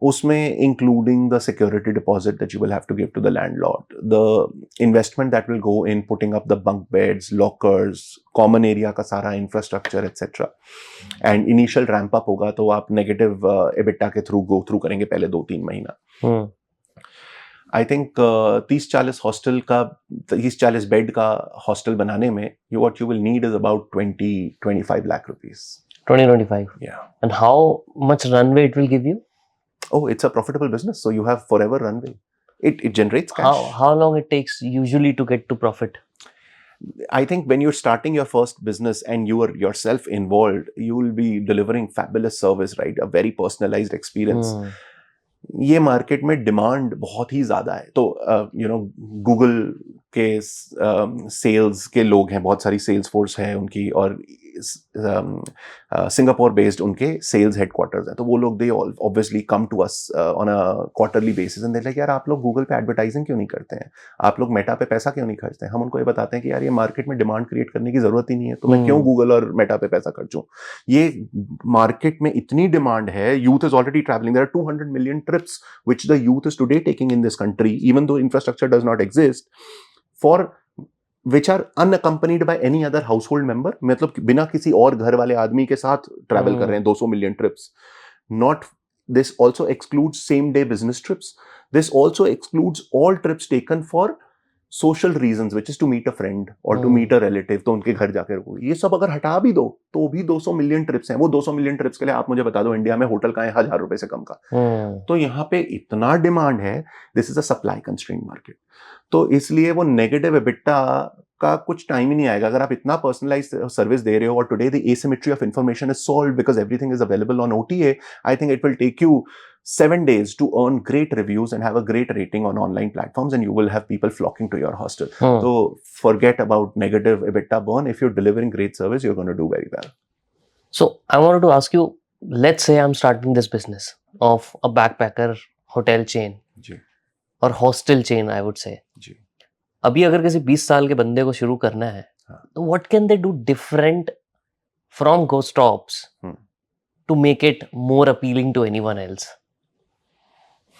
उसमें including the security deposit that you will have to give to the landlord, the investment that will go in putting up the bunk beds, lockers, common area का सारा infrastructure etcetera, and initial ramp up होगा तो आप negative EBITDA के through go through करेंगे पहले 2-3 महीना। I think 30-40 hostel का 30-40 बेड का हॉस्टल बनाने में what you will need is about 20-25 lakh rupees. 20-25. Yeah. And how much runway it will give you? Oh, it's a profitable business, so you have forever runway. It generates cash. How long it takes usually to get to profit? I think when you're starting your first business and you are yourself involved, you will be delivering fabulous service, right? A very personalized experience. ये market में demand बहुत ही ज्यादा है, तो Google के sales के लोग हैं, बहुत सारी सेल्स फोर्स है उनकी, और सिंगापुर बेस्ड उनके सेल्स हेडक्वार्टर्स हैं, तो वो लोग they obviously come to us on a quarterly basis and they like, यार आप लोग गूगल पे एडवर्टाइजिंग क्यों नहीं करते हैं, आप लोग मेटा पे पैसा क्यों नहीं खर्चते हैं। हम उनको ये बताते हैं कि यार ये मार्केट में डिमांड क्रिएट करने की जरूरत ही नहीं है, तो मैं क्यों गूगल और मेटा पे पैसा खर्चूं। ये मार्केट में इतनी डिमांड है, youth is already travelling, there are 200 million trips which the youth is today taking in this country, even though infrastructure does not exist, for which are unaccompanied by any other household member, मतलब बिना किसी और घर वाले आदमी के साथ travel कर रहे हैं 200 million trips. Not this also excludes same day business trips. This also excludes all trips taken for social reasons, which is to meet a friend or to meet a relative, तो उनके घर जाकर रुको। ये सब अगर हटा भी दो तो भी 200 मिलियन ट्रिप्स हैं। वो 200 मिलियन ट्रिप्स के लिए आप मुझे बता दो इंडिया में होटल कहाँ है 1000 रुपए से कम का। तो यहाँ पे इतना डिमांड है, this is a supply constraint market, तो इसलिए वो नेगेटिव एबिटा का कुछ टाइम ही नहीं आएगा अगर आप इतना पर्सनलाइज सर्विस दे रहे हो। और today the asymmetry of information is solved because everything is available on OTA. I think it will take you 7 days to earn great reviews and have a great rating on online platforms, and you will have people flocking to your hostel. So forget about negative EBITDA burn. If you're delivering great service, you're going to do very well. So I wanted to ask you, let's say I'm starting this business of a backpacker hotel chain or hostel chain, I would say. अभी अगर किसी 20 साल के बंदे को शुरू करना है, तो what can they do different from Ghost Stops to make it more appealing to anyone else?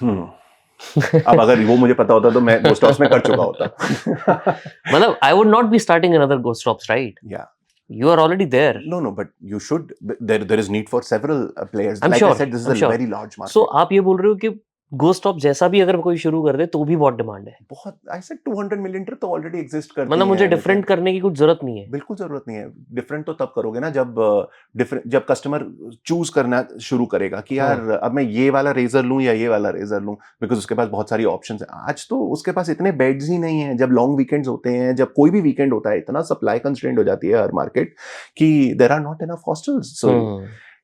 अब अगर वो मुझे पता होता तो मैं Ghost Stops में कर चुका होता। मतलब I would not be starting another Ghost Stops, right? Yeah. You are already there. No, but you should. There is need for several players. I'm like sure. I said, this is a very large market. So आप ये बोल रहे हो कि Ghost Stop जैसा भी अगर कोई शुरू कर दे तो भी बहुत डिमांड है। बहुत, I said 200 मिलियन ट्रिप तो ऑलरेडी एग्जिस्ट करती है। मतलब मुझे डिफरेंट करने की कुछ जरूरत नहीं है। बिल्कुल जरूरत नहीं है। डिफरेंट तो तब करोगे ना जब कस्टमर चूज करना शुरू करेगा कि यार अब मैं ये वाला रेजर लूं या ये वाला रेजर लूं, बिकॉज उसके पास बहुत सारी ऑप्शंस हैं। आज तो उसके पास इतने बेड्स ही नहीं है। जब लॉन्ग वीकेंड्स होते हैं, जब कोई भी वीकेंड होता है, इतना सप्लाई कंस्ट्रेंट हो जाती है हर मार्केट कि there are not enough hostels. So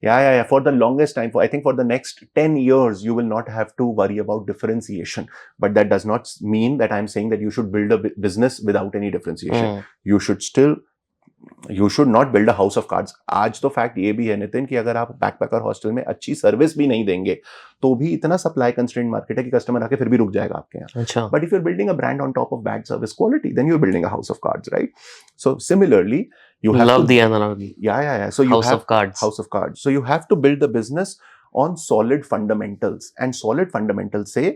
Yeah. For the longest time, I think for the next 10 years, you will not have to worry about differentiation. But that does not mean that I'm saying that you should build a business without any differentiation. You should not build a house of cards. आज तो fact ये भी है नितिन कि अगर आप backpacker hostel में अच्छी सर्विस भी नहीं देंगे तो भी इतना सप्लाई कंस्ट्रेंट मार्केट है कि कस्टमर आके फिर भी रुक जाएगा आपके यहाँ। अच्छा। But if you are building a brand on top of bad service quality, then you are building a house of cards, right? So similarly you have love the analogy. Yeah. So you House have of cards. House of cards. So you have to build the business on solid fundamentals, and solid fundamentals say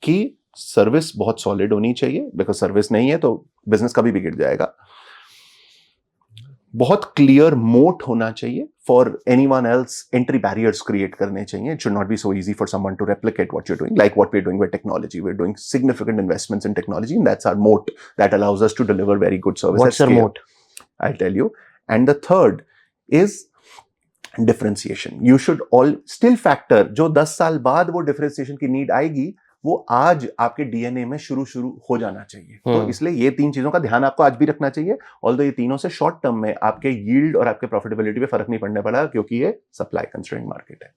कि service बहुत solid होनी चाहिए, because service नहीं है तो business कभी भी गिर जाएगा। बहुत क्लियर मोट होना चाहिए for anyone else, entry barriers create करने चाहिए। It should not be so easy for someone to replicate what you are doing, like what we are doing with technology. We are doing significant investments in technology and that's our moat that allows us to deliver very good service at what's your scale. Moat? I'll tell you. And the third is differentiation. You should all still factor, जो 10 साल बाद वो differentiation की need आएगी, वो आज आपके DNA में शुरू हो जाना चाहिए। तो इसलिए ये 3 चीजों का ध्यान आपको आज भी रखना चाहिए। ऑल्दो ये तीनों से शॉर्ट टर्म में आपके यील्ड और आपके प्रॉफिटेबिलिटी पे फर्क नहीं पड़ने वाला, क्योंकि ये सप्लाई कंस्ट्रेंट मार्केट है।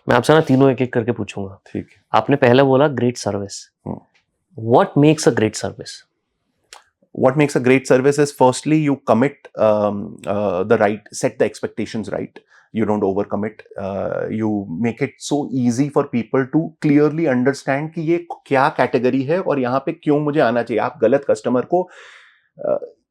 मैं आपसे ना तीनों एक एक करके पूछूंगा। ठीक है। आपने पहले बोला great service. What makes a great service? What makes a great service is, firstly, you commit the right, set the expectations right. You don't overcommit. You make it so easy for people to clearly understand कि ये क्या category है और यहाँ पे क्यों मुझे आना चाहिए। आप गलत कस्टमर को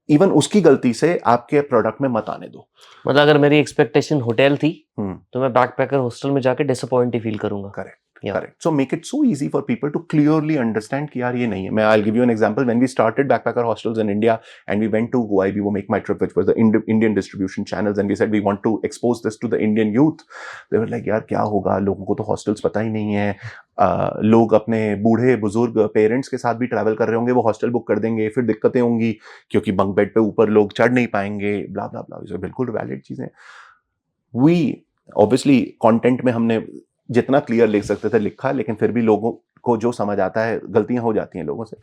इवन उसकी गलती से आपके प्रोडक्ट में मत आने दो। मतलब अगर मेरी एक्सपेक्टेशन होटल थी तो मैं बैकपैकर हॉस्टल में जाके डिसअपॉइंट ही फील करूंगा। Correct. Correct. So make it so easy for people to clearly understand कि यार ये नहीं है। I'll give you an example. When we started backpacker hostels in India and we went to Goibibo Make My Trip, which was the Indian distribution channels, and we said we want to expose this to the Indian youth. They were like, यार क्या होगा, लोगों को तो hostels पता ही नहीं है। लोग अपने बूढ़े बुजुर्ग पेरेंट्स के साथ भी ट्रैवल कर रहे होंगे, वो हॉस्टल बुक कर देंगे, फिर दिक्कतें होंगी क्योंकि बंक बेड पे ऊपर लोग चढ़ नहीं पाएंगे, ब्ला ब्ला ब्ला। ये बिल्कुल वैलिड चीजें। We obviously कंटेंट में हमने जितना क्लियर लिख सकते थे लिखा, लेकिन फिर भी लोगों को जो समझ आता है, गलतियां हो जाती हैं लोगों से।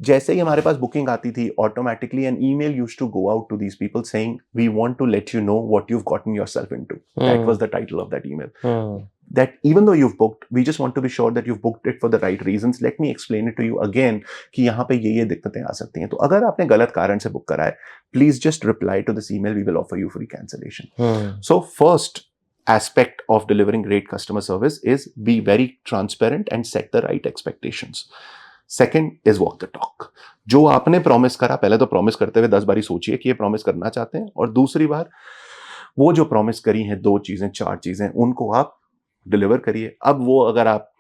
जैसे ही हमारे पास बुकिंग आती थी, automatically an email used to go out to these people saying we want to let you know what you've gotten yourself into. That was the title of that email. That even though you've booked, we just want to be sure that you've booked it for the right reasons. Let me explain it to you again कि यहाँ पे ये दिक्कतें आ सकती हैं। तो अगर आपने गलत कारण से बुक करा है, please just reply to this email. We will offer you free cancellation. So first aspect of delivering great customer service is be very transparent and set the right expectations. Second is walk the talk. जो आपने promise करा, पहले तो promise करते हुए 10 बारी सोचिए कि ये प्रॉमिस करना चाहते हैं, और दूसरी बार वो जो प्रॉमिस करी हैं 2 चीजें 4 चीजें, उनको आप डिलीवर करिए। अब वो अगर आप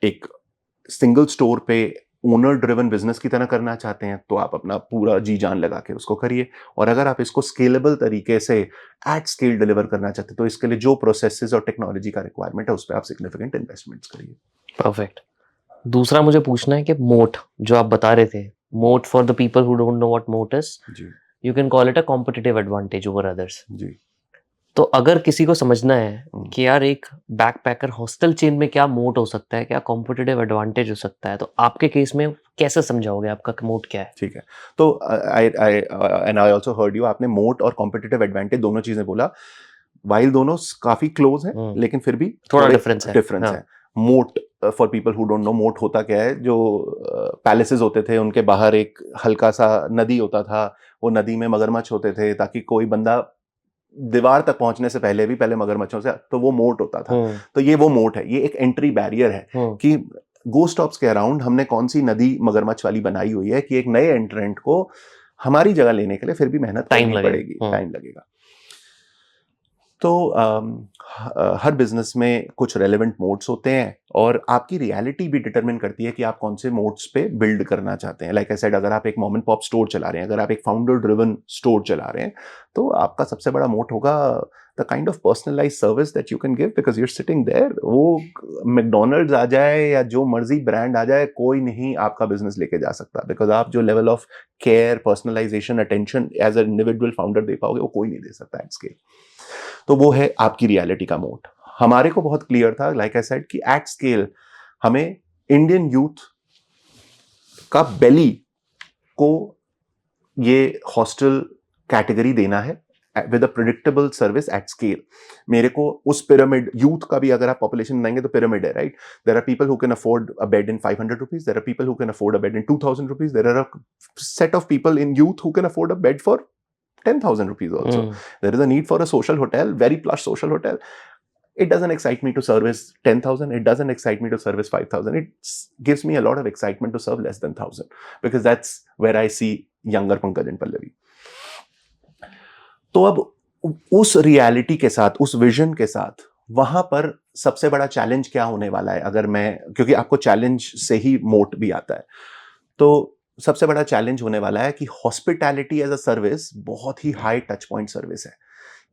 एक सिंगल स्टोर पे ओनर ड्रिवन बिजनेस की तरह करना चाहते हैं तो आप अपना पूरा जी जान लगा के उसको करिए, और अगर आप इसको स्केलेबल तरीके से एट स्केल डिलीवर करना चाहते हैं तो इसके लिए जो प्रोसेसेस और टेक्नोलॉजी का रिक्वायरमेंट है उस पर आप सिग्निफिकेंट इन्वेस्टमेंट्स करिए। परफेक्ट। दूसरा मुझे पूछना है कि मोट जो आप बता रहे थे, moat for the people who don't know what moat is, you can call it a competitive advantage over others. जी। तो अगर किसी को समझना है कि यार एक बैकपैकर हॉस्टल चेन में क्या मोट हो सकता है, क्या कॉम्पिटिटिव एडवांटेज हो सकता है, तो आपके केस में कैसे समझाओगे, आपका मोट क्या है? ठीक है। तो आई आल्सो हर्ड यू, आपने मोट और कॉम्पिटिटिव एडवांटेज दोनों चीजें बोला, वाइल दोनों काफी क्लोज हैं, लेकिन फिर भी थोड़ा डिफरेंस है। मोट for people who don't no, मोट होता क्या है, जो पैलेसेस होते थे उनके बाहर एक हल्का सा नदी होता था, वो नदी में मगरमच्छ होते थे ताकि कोई बंदा दीवार तक पहुंचने से पहले भी पहले मगरमच्छों से, तो वो मोट होता था। तो ये वो मोट है, ये एक एंट्री बैरियर है कि गो स्टॉप्स के अराउंड हमने कौन सी नदी मगरमच्छ वाली बनाई हुई है कि एक नए एंट्रेंट को हमारी जगह लेने के लिए फिर भी मेहनत करनी पड़ेगी, टाइम लगेगा। तो हर बिजनेस में कुछ रेलेवेंट मोड्स होते हैं और आपकी रियलिटी भी डिटरमिन करती है कि आप कौन से मोड्स पे बिल्ड करना चाहते हैं। लाइक आई सेड, अगर आप एक मॉम एंड पॉप स्टोर चला रहे हैं, अगर आप एक फाउंडर ड्रिवन स्टोर चला रहे हैं, तो आपका सबसे बड़ा मोड होगा the kind of personalised service that you can give, because you are sitting there. वो मैकडॉनल्ड्स आ जाए या जो मर्जी ब्रांड आ जाए, कोई नहीं आपका बिजनेस लेके जा सकता, बिकॉज आप जो level of care, personalisation, attention as a individual founder दे पाओगे, वो कोई नहीं दे सकता एट स्केल। तो वो है आपकी रियलिटी का मोड। हमारे को बहुत क्लियर था, लाइक आई सेड, कि एट स्केल हमें इंडियन यूथ का बेली को ये हॉस्टल कैटेगरी देना है with a predictable service at scale. मेरे को उस पिरामिड यूथ का भी, अगर आप पॉपुलेशन बनाएंगे तो पिरामिड है, right? There are people who can afford a bed in 500 rupees, there are people who can afford a bed in 2000 rupees, there are a set of people in youth who can afford a bed for 10,000 rupees also. There is a need for a social hotel, very plush social hotel. It doesn't excite me to service 10,000. It doesn't excite me to service 5,000. It gives me a lot of excitement to serve less than 1,000 because that's where I see younger Pankaj and Pallavi. तो अब उस reality के साथ, उस vision के साथ वहां पर सबसे बड़ा चैलेंज क्या होने वाला है, अगर मैं, क्योंकि आपको चैलेंज से ही मोट भी आता है, तो सबसे बड़ा चैलेंज होने वाला है कि हॉस्पिटैलिटी एज अ सर्विस बहुत ही हाई टच पॉइंट सर्विस है।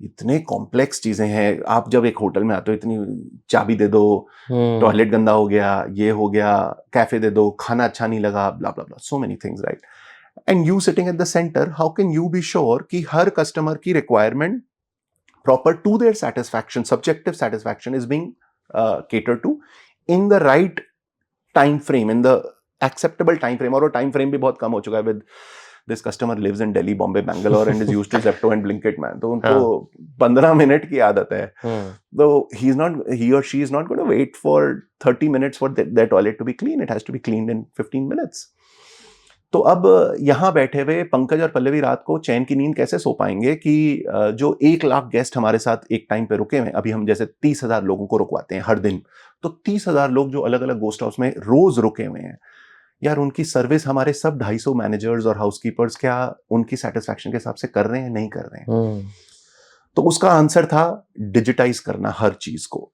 इतने कॉम्प्लेक्स चीजें हैं, आप जब एक होटल में आते हो, इतनी चाबी दे दो, टॉयलेट गंदा हो गया, ये हो गया, कैफे दे दो, खाना अच्छा नहीं लगा, blah blah blah, so many things, right? And you sitting at the centre, how can you be sure कि हर कस्टमर की requirement proper to their satisfaction, subjective satisfaction is being catered to in the right time frame, in the acceptable time frame? और वो time frame भी बहुत कम हो चुका है with this customer lives in Delhi, Bombay, Bangalore and is used to Zepto and Blinkit, man. तो उनको 15 minute की आदत है, तो he or she is not going to wait for 30 minutes for their toilet to be clean. It has to be cleaned in 15 minutes. तो अब यहाँ बैठे हुए पंकज और पल्लवी रात को चैन की नींद कैसे सो पाएंगे कि जो 1 लाख गेस्ट हमारे साथ एक टाइम पे रुके हुए, अभी हम जैसे 30,000 लोगों को रुकवाते हैं हर दिन, तो 30,000 लोग जो अलग अलग गेस्ट हाउस में रोज रुके हुए हैं, यार उनकी सर्विस हमारे सब 250 मैनेजर्स और हाउसकीपर्स क्या उनकी सेटिस्फैक्शन के हिसाब से कर रहे हैं, नहीं कर रहे हैं? तो उसका आंसर था डिजिटाइज करना हर चीज को।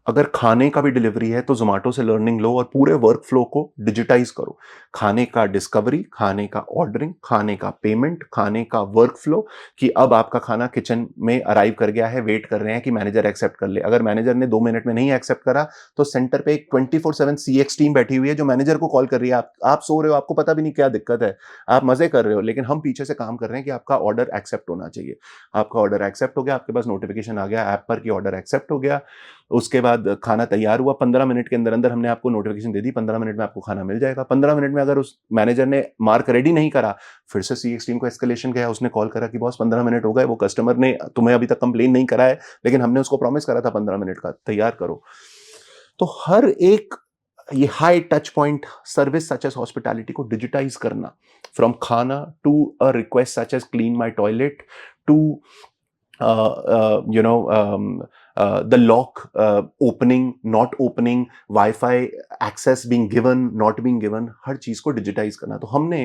अगर खाने का भी डिलीवरी है तो जोमेटो से लर्निंग लो और पूरे वर्क फ्लो को डिजिटाइज करो। खाने का डिस्कवरी, खाने का ऑर्डरिंग, खाने का पेमेंट, खाने का वर्क फ्लो, कि अब आपका खाना किचन में अराइव कर गया है, वेट कर रहे हैं कि मैनेजर एक्सेप्ट कर ले। अगर मैनेजर ने 2 मिनट में नहीं एक्सेप्ट करा तो सेंटर पे एक 24/7 CX टीम बैठी हुई है जो मैनेजर को कॉल कर रही है। आप सो रहे हो, आपको पता भी नहीं क्या दिक्कत है, आप मजे कर रहे हो, लेकिन हम पीछे से काम कर रहे हैं कि आपका ऑर्डर एक्सेप्ट होना चाहिए। आपका ऑर्डर एक्सेप्ट हो गया, आपके पास नोटिफिकेशन आ गया ऐप पर कि ऑर्डर एक्सेप्ट हो गया। उसके बाद खाना तैयार हुआ, 15 मिनट के अंदर अंदर हमने आपको नोटिफिकेशन दे दी, 15 मिनट में आपको खाना मिल जाएगा। 15 मिनट में अगर उस मैनेजर ने मार्क रेडी नहीं करा, फिर से CX टीम को एस्केलेशन गया, उसने कॉल करा कि बॉस 15 मिनट हो गए, वो कस्टमर ने तुम्हें अभी तक कंप्लेन नहीं करा है, लेकिन हमने उसको प्रॉमिस करा था 15 मिनट का, तैयार करो। तो हर एक ये high touch point service such as hospitality को डिजिटाइज करना, from khana to a request such as clean my toilet to the lock opening, not opening, Wi-Fi access being given, not being given, हर चीज को डिजिटाइज करना। तो हमने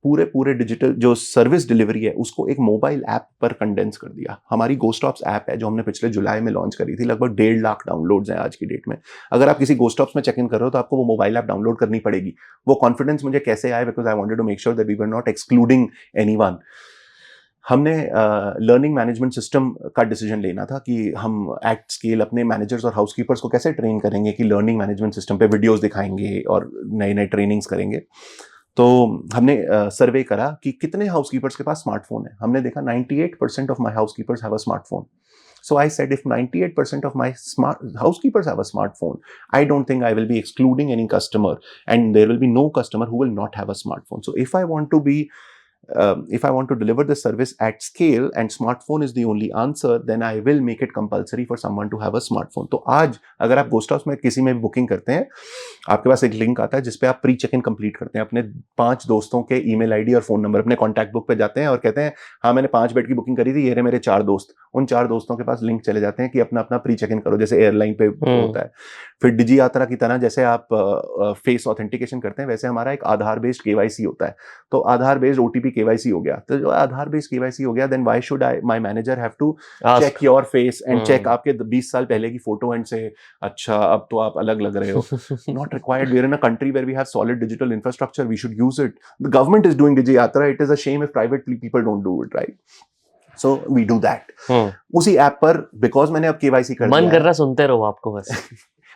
पूरे digital जो service delivery है उसको एक मोबाइल ऐप पर कंडेंस कर दिया। हमारी गोस्टॉप्स ऐप है जो हमने पिछले जुलाई में लॉन्च करी थी, लगभग 1.5 लाख डाउनलोड्स हैं आज की डेट में। अगर आप किसी गोस्टॉप्स में चेक इन कर रहे हो तो आपको वो मोबाइल ऐप डाउनलोड करनी पड़ेगी। वो कॉन्फिडेंस मुझे कैसे आया, because I wanted to make sure that we were not excluding anyone. हमने लर्निंग मैनेजमेंट सिस्टम का डिसीजन लेना था कि हम एट स्केल अपने मैनेजर्स और हाउसकीपर्स को कैसे ट्रेन करेंगे कि लर्निंग मैनेजमेंट सिस्टम पे वीडियोस दिखाएंगे और नए नए ट्रेनिंग्स करेंगे। तो हमने सर्वे करा कि कितने हाउसकीपर्स के पास स्मार्टफोन है। हमने देखा 98% of my housekeepers have a smartphone. So I said, if 98% of my smart housekeepers have a smartphone, I don't think I will be excluding any customer, and there will be no customer who will not have a smartphone. So if I want to deliver the service at scale and smartphone is the only answer, then I will make it compulsory for someone to have a smartphone. तो आज अगर आप ghost house में किसी में भी booking करते हैं, आपके पास एक लिंक आता है जिसपे आप प्री चेक इन कंप्लीट करते हैं, अपने 5 दोस्तों के ईमेल आईडी और फोन नंबर अपने कॉन्टैक्ट बुक पे जाते हैं और कहते हैं हाँ मैंने 5 बेड की बुकिंग करी थी, ये रहे मेरे 4 दोस्त। उन 4 दोस्तों के पास लिंक चले जाते हैं कि अपना अपना प्री चेक इन करो, जैसे एयरलाइन पे होता है। फिर डिजी यात्रा की तरह जैसे आप फेस ऑथेंटिकेशन करते हैं, वैसे हमारा एक आधार बेस्ड KYC होता है। तो आधार बेस्ड OTP KYC हो गया, तो जो आधार बेस्ड KYC हो गया, then why should my manager have to check your face and check आपके 20 साल पहले की फोटो एंड से अच्छा अब तो आप अलग लग रहे हो। Not required. We are in a country where we have solid digital infrastructure, we should use it. The government is doing Digi Yatra, it is a shame if private people don't do it, right? So we do that उसी app पर, because मैंने अब KYC कर मन दिया कर रहा सुनते रहो आपको बस।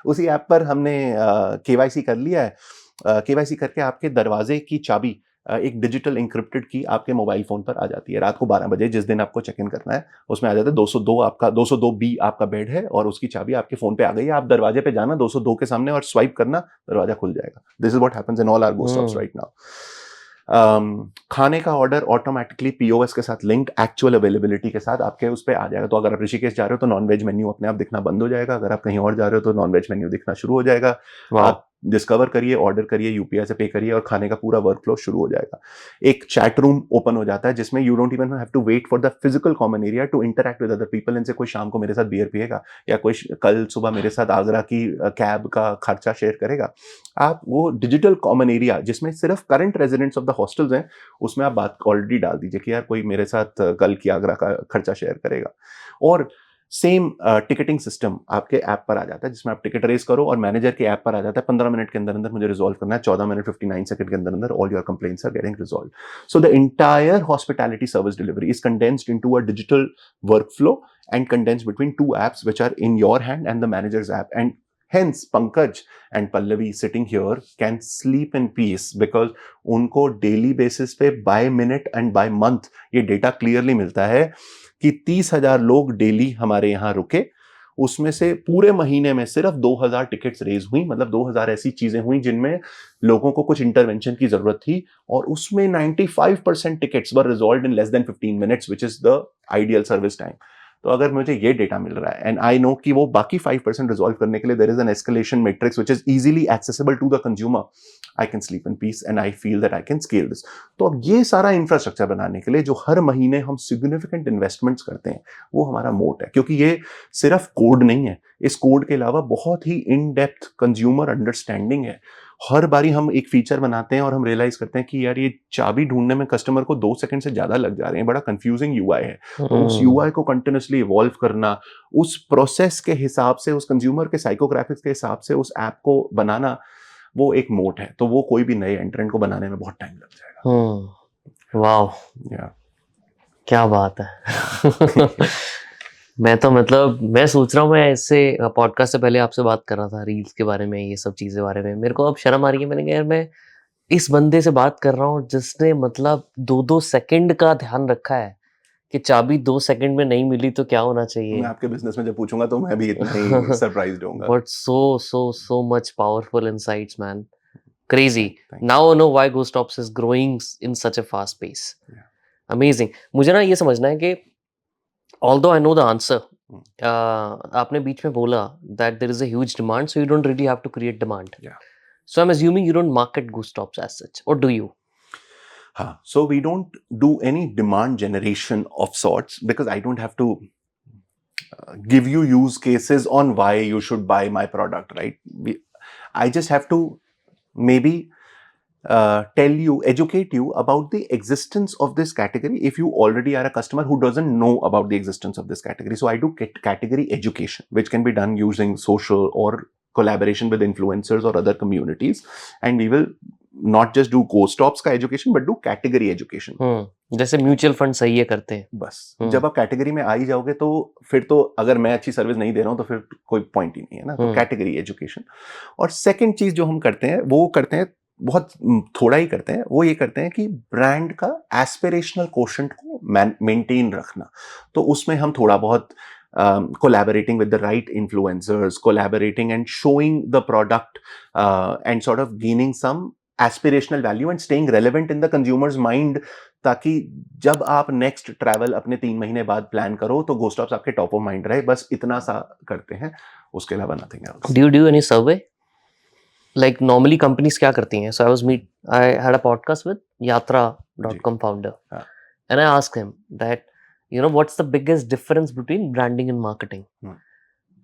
उसी ऐप पर हमने KYC कर लिया है। KYC करके आपके दरवाजे की चाबी एक डिजिटल इंक्रिप्टेड की आपके मोबाइल फोन पर आ जाती है। रात को 12 बजे जिस दिन आपको चेक इन करना है उसमें आ जाता है 202 आपका 202B आपका बेड है और उसकी चाबी आपके फोन पे आ गई है। आप दरवाजे पे जाना 202 के सामने और स्वाइप करना, दरवाजा खुल जाएगा। This is what happens in all our ghost house right now. खाने का ऑर्डर ऑटोमेटिकली POS के साथ लिंक्ड, एक्चुअल अवेलेबिलिटी के साथ आपके उस पर आ जाएगा। तो अगर आप ऋषिकेश जा रहे हो तो नॉनवेज मेन्यू अपने आप दिखना बंद हो जाएगा, अगर आप कहीं और जा रहे हो तो नॉनवेज मेन्यू दिखना शुरू हो जाएगा। आप डिस्कवर करिए, ऑर्डर करिए, UPI से पे करिए और खाने का पूरा वर्क फ्लो शुरू हो जाएगा। एक चैट रूम ओपन हो जाता है जिसमें you don't even have to wait for the physical common area to interact with other people. इनसे कोई शाम को मेरे साथ बियर पिएगा या कोई कल सुबह मेरे साथ आगरा की कैब का खर्चा शेयर करेगा। आप वो डिजिटल कॉमन एरिया जिसमें सिर्फ current residents of the hostels हैं, उसमें आप बात ऑलरेडी डाल दीजिए कि यार कोई मेरे साथ कल की आगरा का खर्चा शेयर करेगा। और सेम टिकटिंग सिस्टम आपके ऐप पर आ जाता है, जिसमें आप टिकट रेस करो और मैनेजर के ऐप पर आ जाता है 15 मिनट के अंदर अंदर मुझे रिजॉल्व करना है, 14 मिनट 59 सेकंड के अंदर अंदर all your complaints are getting resolve. So the entire hospitality service delivery is condensed into a digital workflow and condensed between two apps which are in your hand and the manager's app. And hence Pankaj and Pallavi sitting here can sleep in peace because उनको daily basis पे by minute and by month ये data clearly मिलता है कि 30,000 लोग daily हमारे यहाँ रुके, उसमें से पूरे महीने में सिर्फ 2,000 टिकट्स रेज हुई, मतलब 2,000 ऐसी चीजें हुई जिनमें लोगों को कुछ इंटरवेंशन की जरूरत थी, और उसमें 95% tickets were resolved in less than 15 minutes which is the ideal service time. तो अगर मुझे ये डेटा मिल रहा है एंड आई नो कि वो बाकी 5% रिजॉल्व करने के लिए there is an escalation matrix which is easily accessible to the consumer, I can sleep in peace and I feel that I can scale this. तो अब ये सारा इंफ्रास्ट्रक्चर बनाने के लिए जो हर महीने हम सिग्निफिकेंट इन्वेस्टमेंट्स करते हैं वो हमारा मोट है, क्योंकि ये सिर्फ कोड नहीं है, इस कोड के अलावा बहुत ही इन डेप्थ कंज्यूमर अंडरस्टैंडिंग है. हर बारी हम एक फीचर बनाते हैं और हम रियलाइज करते हैं कि यार ये चाबी ढूंढने में कस्टमर को 2 सेकंड से ज्यादा लग जा रहे हैं, बड़ा कंफ्यूजिंग यूआई है. तो उस यूआई को कंटिन्यूसली इवॉल्व करना, उस प्रोसेस के हिसाब से, उस कंज्यूमर के साइकोग्राफिक्स के हिसाब से उस ऐप को बनाना, वो एक मोट है. तो वो कोई भी नए एंट्रेंट को बनाने में बहुत टाइम लग जाएगा. वाह, क्या बात है. मैं तो मतलब मैं सोच रहा हूँ, मैं इससे पॉडकास्ट से पहले आपसे बात कर रहा था रील्स के बारे में, ये सब चीज़ें बारे में. मेरे को अब शर्म आ रही है. मैंने कहा यार मैं इस बंदे से बात कर रहा हूँ जिसने मतलब 2-2 सेकंड का ध्यान रखा है कि चाबी 2 सेकंड में नहीं मिली तो क्या होना चाहिए. मैं आपके बिजनेस में जब पूछूंगा तो मैं भी इतना ही सरप्राइज्ड होऊंगा. But so much powerful insights, man. Crazy. Now I know why GoStops is growing in such a fast pace. Amazing. मुझे ना ये समझना है कि although I know the answer, आपने बीच में बोला that there is a huge demand, so you don't really have to create demand. Yeah. So I'm assuming you don't market GoStops as such, or do you? So we don't do any demand generation of sorts because I don't have to give you use cases on why you should buy my product, right? I just have to maybe tell you, educate you about the existence of this category if you already are a customer who doesn't know about the existence of this category. So I do category education, which can be done using social or collaboration with influencers or other communities, and we will not just do GoStops का education but do category education. जैसे mutual fund सही है करते हैं. बस जब आप category में आ ही जाओगे तो फिर तो अगर मैं अच्छी सर्विस नहीं दे रहा हूँ तो फिर कोई पॉइंट ही नहीं है ना. तो कैटेगरी एजुकेशन. और सेकंड चीज जो हम करते हैं वो करते हैं, बहुत थोड़ा ही करते हैं, वो ये करते हैं कि ब्रांड का एस्पिरेशनल कोशेंट को मेंटेन रखना. तो उसमें हम थोड़ा बहुत collaborating with the right influencers, collaborating and showing the product and sort of gaining some aspirational value and staying relevant in the consumer's mind, ताकि जब आप नेक्स्ट ट्रैवल अपने 3 महीने बाद प्लान करो तो GoStops आपके टॉप ऑफ माइंड रहे. बस इतना सा करते हैं, उसके अलावा nothing else. Do you do any survey? Like normally companies क्या करती हैं? So I had a podcast with Yatra.com founder, and I asked him that, you know, what's the biggest difference between branding and marketing?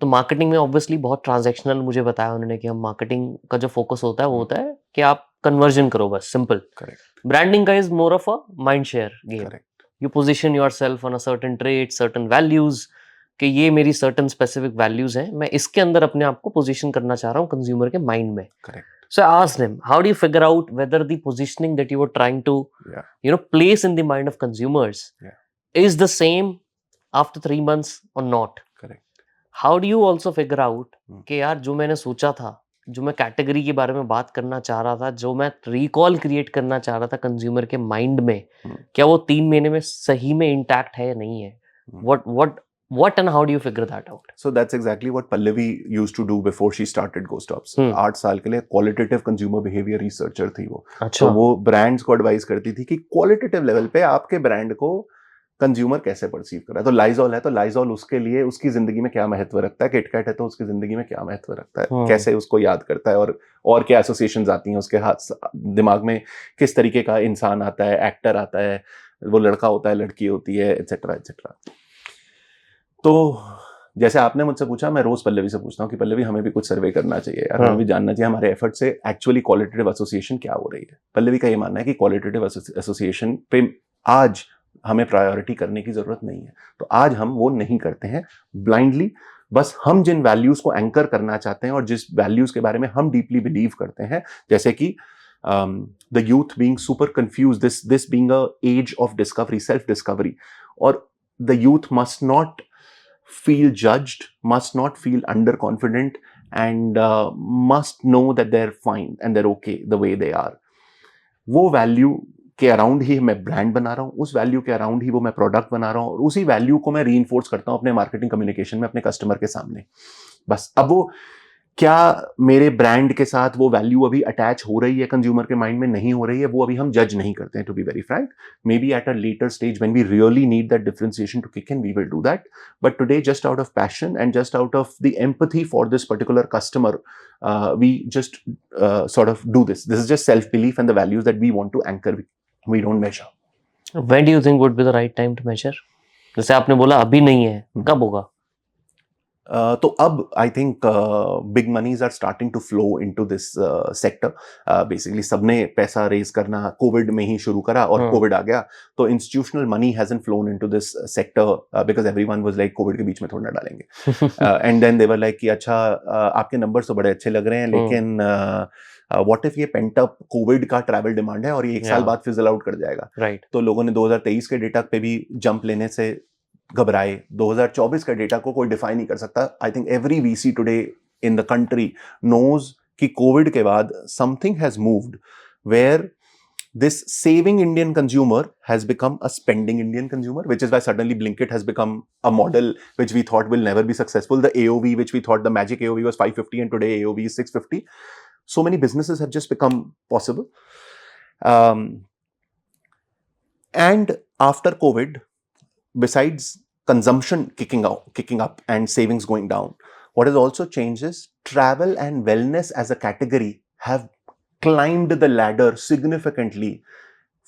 तो marketing में obviously बहुत transactional मुझे बताया उन्होंने कि हम मार्केटिंग का जो फोकस होता है वो होता है कि आप कन्वर्जन करो, बस सिंपल. ब्रांडिंग का is more of a mind share game. You position yourself on a certain trait, certain values, कि ये मेरी सर्टेन स्पेसिफिक वैल्यूज हैं, मैं इसके अंदर अपने आप को पोजीशन करना चाह रहा हूँ कंज्यूमर के माइंड में. So I asked him, how do you figure out whether the positioning that you were trying to place in the mind of consumers is the same after 3 months or not? How do you also figure out कि यार जो मैंने सोचा था, जो मैं category के बारे में बात करना चाह रहा था, जो मैं रिकॉल क्रिएट करना चाह रहा था कंज्यूमर के माइंड में, क्या वो 3 महीने में सही में इंटैक्ट है या नहीं है? What and how do you figure that out? So that's exactly what Pallavi used to do before she started GoStops. 8 साल के लिए क्वालिटेटिव कंज्यूमर बिहेवियर रिसर्चर थी वो. तो वो ब्रांड्स को एडवाइस करती थी कि क्वालिटेटिव लेवल पे आपके ब्रांड को कंज्यूमर कैसे परसीव कर रहा है. तो लाइजॉल है तो लाइजॉल उसके लिए उसकी जिंदगी में क्या महत्व रखता है, किटकैट है तो उसकी जिंदगी में क्या महत्व रखता है, कैसे उसको याद करता है, और क्या एसोसिएशंस आती हैं उसके हाथ दिमाग में, किस तरीके का इंसान आता है, एक्टर आता है, वो लड़का होता है, लड़की होती है, एटसेट्रा एटसेट्रा. तो जैसे आपने मुझसे पूछा, मैं रोज पल्लवी से पूछता हूँ कि पल्लवी हमें भी कुछ सर्वे करना चाहिए यार, हमें भी जानना चाहिए हमारे एफर्ट से एक्चुअली क्वालिटेटिव एसोसिएशन क्या हो रही है. पल्लवी का ये मानना है कि क्वालिटेटिव एसोसिएशन पे आज हमें प्रायोरिटी करने की जरूरत नहीं है। तो आज हम वो नहीं करते हैं ब्लाइंडली। बस हम जिन वैल्यूज को एंकर करना चाहते हैं और जिस वैल्यूज के बारे में हम डीपली बिलीव करते हैं, जैसे कि the youth being super confused, this being a age of discovery, self discovery, और the youth must not feel judged, must not feel underconfident, and must know that they're fine and they're okay the way they are. वो value के around ही मैं brand बना रहा हूँ, उस value के around ही वो मैं प्रोडक्ट बना रहा हूँ, और उसी वैल्यू को मैं रीइंफोर्स करता हूँ अपने मार्केटिंग कम्युनिकेशन में अपने कस्टमर के सामने। बस अब वो क्या मेरे ब्रांड के साथ वो वैल्यू अभी अटैच हो रही है कंज्यूमर के माइंड में, नहीं हो रही है, वो अभी हम जज नहीं करते हैं, to be very frank. Maybe at a later stage when we really need that differentiation to kick in, we will do that, but today just out of passion and just out of the empathy for this particular customer, we just sort of do this. This is just self-belief and the values that we want to anchor. We don't measure. When do you think would be the right time to measure? जैसे आपने बोला अभी नहीं है, कब होगा? तो अब I think big moneys are starting to flow into this sector. Basically सबने पैसा रेज करना कोविड में ही शुरू करा, और कोविड आ गया तो institutional money hasn't flown into this sector because everyone was like Covid के बीच में थोड़ा ना डालेंगे, and then they were like कि अच्छा आपके नंबर्स तो बड़े अच्छे लग रहे हैं, लेकिन व्हाट इफ ये पेंट अप कोविड का ट्रैवल डिमांड है और ये एक साल बाद फिजल आउट कर जाएगा। राइट। तो लोगों ने 2023 के डेटा पे भी जंप लेने से घबराए, 2024 का डेटा को कोई डिफाइन नहीं कर सकता। I think every VC today in the country knows कि कोविड के बाद something has moved where this saving Indian consumer has become a spending Indian consumer, which is why suddenly Blinkit has become a model which we thought will never be successful. The AOV, which we thought the magic AOV was 550, and today AOV is 650. So many businesses have just become possible. And after COVID, besides consumption kicking up and savings going down, what has also changed is travel and wellness as a category have climbed the ladder significantly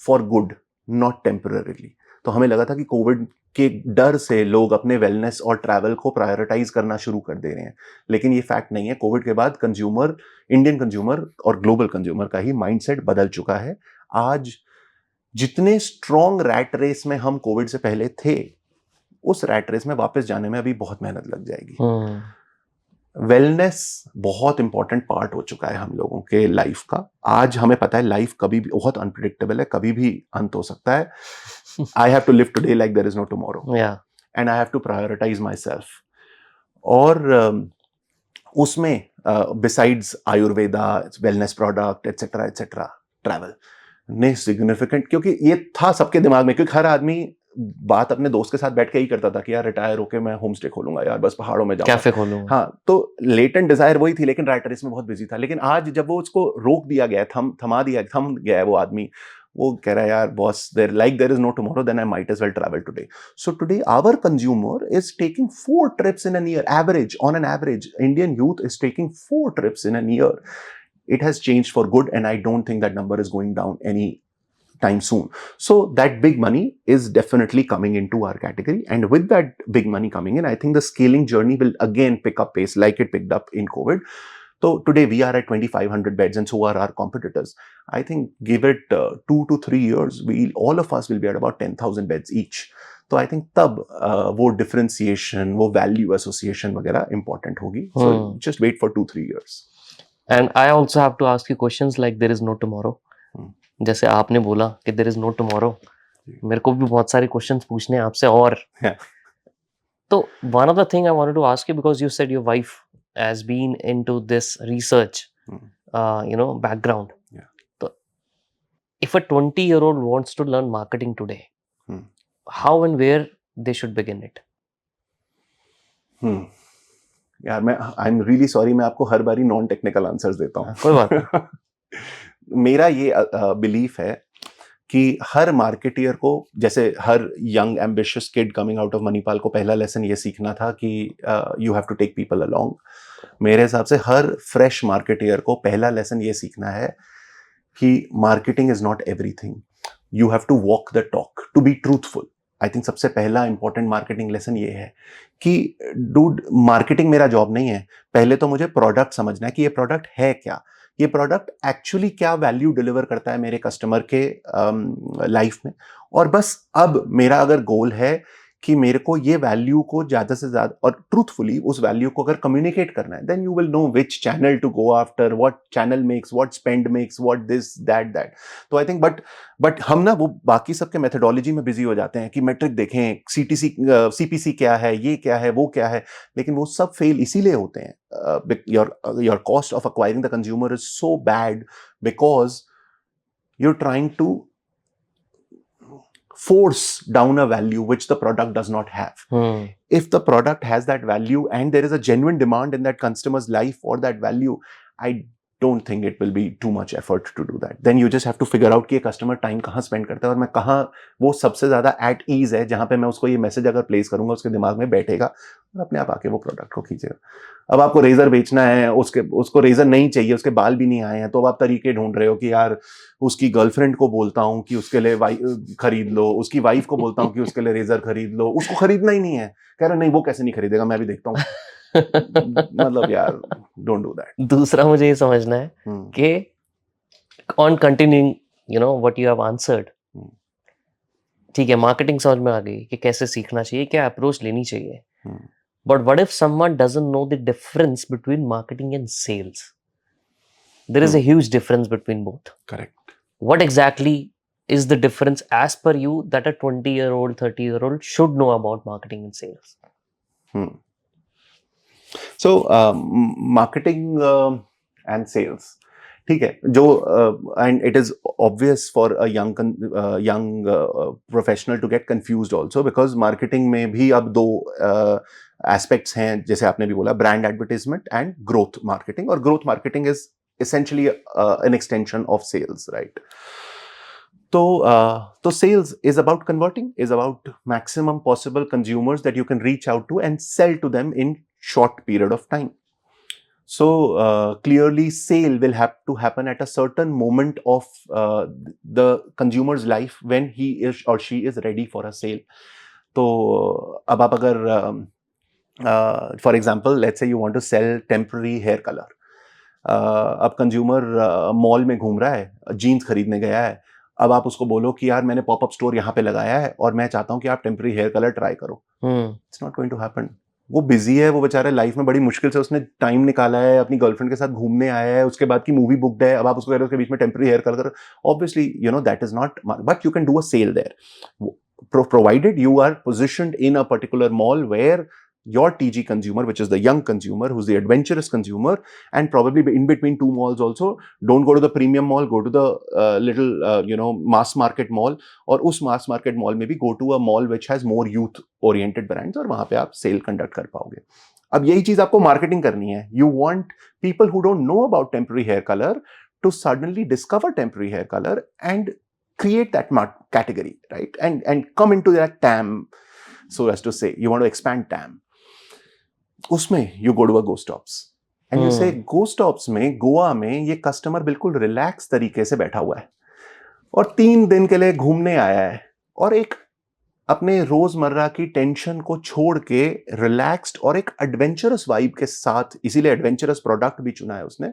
for good, not temporarily. तो हमें लगा था कि Covid के डर से लोग अपने वेलनेस और ट्रैवल को प्रायोरिटाइज करना शुरू कर दे रहे हैं, लेकिन ये फैक्ट नहीं है। कोविड के बाद कंज्यूमर, इंडियन कंज्यूमर और ग्लोबल कंज्यूमर का ही माइंडसेट बदल चुका है। आज जितने स्ट्रॉन्ग रैट रेस में हम कोविड से पहले थे, उस रैट रेस में वापस जाने में अभी बहुत मेहनत लग जाएगी। वेलनेस बहुत इंपॉर्टेंट पार्ट हो चुका है हम लोगों के लाइफ का। आज हमें पता है लाइफ कभी भी बहुत अनप्रिडिक्टेबल है, कभी भी अंत हो सकता है। I have to live today like there is no tomorrow, and I have to prioritise myself. और उसमें besides Ayurveda, wellness product etcetera etcetera, travel ने सिग्निफिकेंट, क्योंकि ये था सबके दिमाग में, क्योंकि हर आदमी बात अपने दोस्त के साथ बैठ के ही करता था कि यार रिटायर होके मैं होम स्टे खोलूंगा यार, बस पहाड़ों में जाऊंगा, कैफे खोलूंगा। हाँ, तो लेटेंट डिजायर वही थी, लेकिन रैट रेस में बहुत बिजी था। लेकिन आज जब वो उसको रोक दिया गया, थम गया है वो आदमी, वो कह रहा है यार boss, there is no tomorrow, then I might as well travel today. So today our consumer is taking 4 trips in a year, on an average Indian youth is taking 4 trips in a year. It has changed for good, and I don't think that number is going down any time soon. So that big money is definitely coming into our category, and with that big money coming in, I think the scaling journey will again pick up pace like it picked up in COVID. So today we are at 2,500 beds, and so are our competitors. I think give it 2 to 3 years, all of us will be at about 10,000 beds each. So I think तब वो differentiation, वो value association वगैरह important होगी. So just wait for 2-3 years. And I also have to ask you questions like there is no tomorrow. जैसे आपने बोला कि there is no tomorrow, मेरे को भी बहुत सारे क्वेश्चंस पूछने हैं आपसे। और तो one of the thing I wanted to ask you, because you said your wife has been into this research background. So if a 20-year-old wants to learn marketing today, how and where they should begin it? यार I am really sorry, मैं आपको हर बारी non technical answers देता हूँ। कोई बात नहीं। मेरा ये बिलीफ है कि हर मार्केटियर को, जैसे हर young ambitious kid coming out of Manipal को पहला लेसन ये सीखना था कि you have to take people along. मेरे हिसाब से हर फ्रेश मार्केटियर को पहला लेसन ये सीखना है कि marketing is not everything, you have to walk the talk, to be truthful. I think सबसे पहला इंपॉर्टेंट मार्केटिंग लेसन ये है कि डूड, मार्केटिंग मेरा जॉब नहीं है, पहले तो मुझे प्रोडक्ट समझना है कि ये प्रोडक्ट है क्या, ये प्रोडक्ट एक्चुअली क्या वैल्यू डिलीवर करता है मेरे कस्टमर के लाइफ में, और बस अब मेरा अगर गोल है कि मेरे को ये वैल्यू को ज्यादा से ज्यादा और ट्रूथफुली उस वैल्यू को अगर कम्युनिकेट करना है, then you will know which channel to go after, what channel makes, what spend makes, what this that. तो आई थिंक बट हम ना वो बाकी सबके मेथोडोलॉजी में बिजी हो जाते हैं कि मेट्रिक देखें, सीटीसी सीपीसी क्या है, ये क्या है, वो क्या है, लेकिन वो सब फेल इसीलिए होते हैं. Your cost of acquiring the consumer is so bad because you're trying to force down a value which the product does not have. If the product has that value and there is a genuine demand in that customer's life for that value, I don't think it will be too much effort to do that. Then you just have to figure out कि ये customer time कहाँ spend करता है और मैं कहाँ वो सबसे ज़्यादा at ease है जहाँ पे मैं उसको ये मैसेज अगर प्लेस करूंगा उसके दिमाग में बैठेगा और अपने आप आके वो प्रोडक्ट को खींचेगा. अब आपको रेजर बेचना है, उसको रेजर नहीं चाहिए, उसके बाल भी नहीं आए हैं, तो अब आप तरीके ढूंढ रहे हो कि यार उसकी गर्लफ्रेंड को बोलता हूँ कि उसके लिए खरीद लो, उसकी वाइफ को बोलता हूँ कि उसके लिए रेजर खरीद लो, उसको खरीदना ही नहीं है, कह रहा नहीं वो कैसे नहीं खरीदेगा, मैं भी देखता हूँ. मतलब यार डोंट डू दैट. दूसरा मुझे ये समझना है कि on continuing what you have answered, ठीक है, मार्केटिंग समझ में आ गई कि कैसे सीखना चाहिए, क्या अप्रोच लेनी चाहिए, but what if someone doesn't know the difference between marketing and sales? There is a huge difference between both. Correct. What exactly is the difference as per you that a 20-year-old, 30-year-old should know about marketing and sales? So marketing and sales, ठीक है, जो and it is obvious for a young professional to get confused also because marketing में भी अब दो aspects हैं, जैसे आपने भी बोला, brand advertisement and growth marketing, और growth marketing is essentially an extension of sales, right? So sales is about converting, is about maximum possible consumers that you can reach out to and sell to them in short period of time. So clearly sale will have to happen at a certain moment of the consumer's life when he is or she is ready for a sale. तो अब आप अगर for example let's say you want to sell temporary hair color, अब consumer mall में घूम रहा है, jeans खरीदने गया है, अब आप उसको बोलो कि यार मैंने पॉपअप स्टोर यहाँ पे लगाया है और मैं चाहता हूँ कि आप टेम्पररी हेयर कलर ट्राई करो. It's not going to happen. वो बिजी है, वो बेचारे लाइफ में बड़ी मुश्किल से उसने टाइम निकाला है, अपनी गर्लफ्रेंड के साथ घूमने आया है, उसके बाद की मूवी बुकड है, अब आप उसको कह रहे हो उसके बीच में temporary hair colour. Obviously that is not, but you can do a sale there provided you are positioned in a particular mall where your TG consumer, which is the young consumer, who's the adventurous consumer, and probably in between two malls also, don't go to the premium mall, go to the little mass market mall, और उस mass market mall में भी go to a mall which has more youth oriented brands, और वहाँ पे आप sale conduct कर पाओगे. अब यही चीज आपको marketing करनी है. You want people who don't know about temporary hair color to suddenly discover temporary hair color and create that category, right? And come into that TAM, so as to say, you want to expand TAM. उसमें you go to a Go Stops and you say Go Stops में गोवा में ये customer बिल्कुल relax तरीके से बैठा हुआ है और 3 दिन के लिए घूमने आया है और एक अपने रोजमर्रा की टेंशन को छोड़ के रिलैक्स्ड और एक एडवेंचरस वाइब के साथ, इसीलिए एडवेंचरस प्रोडक्ट भी चुना है उसने,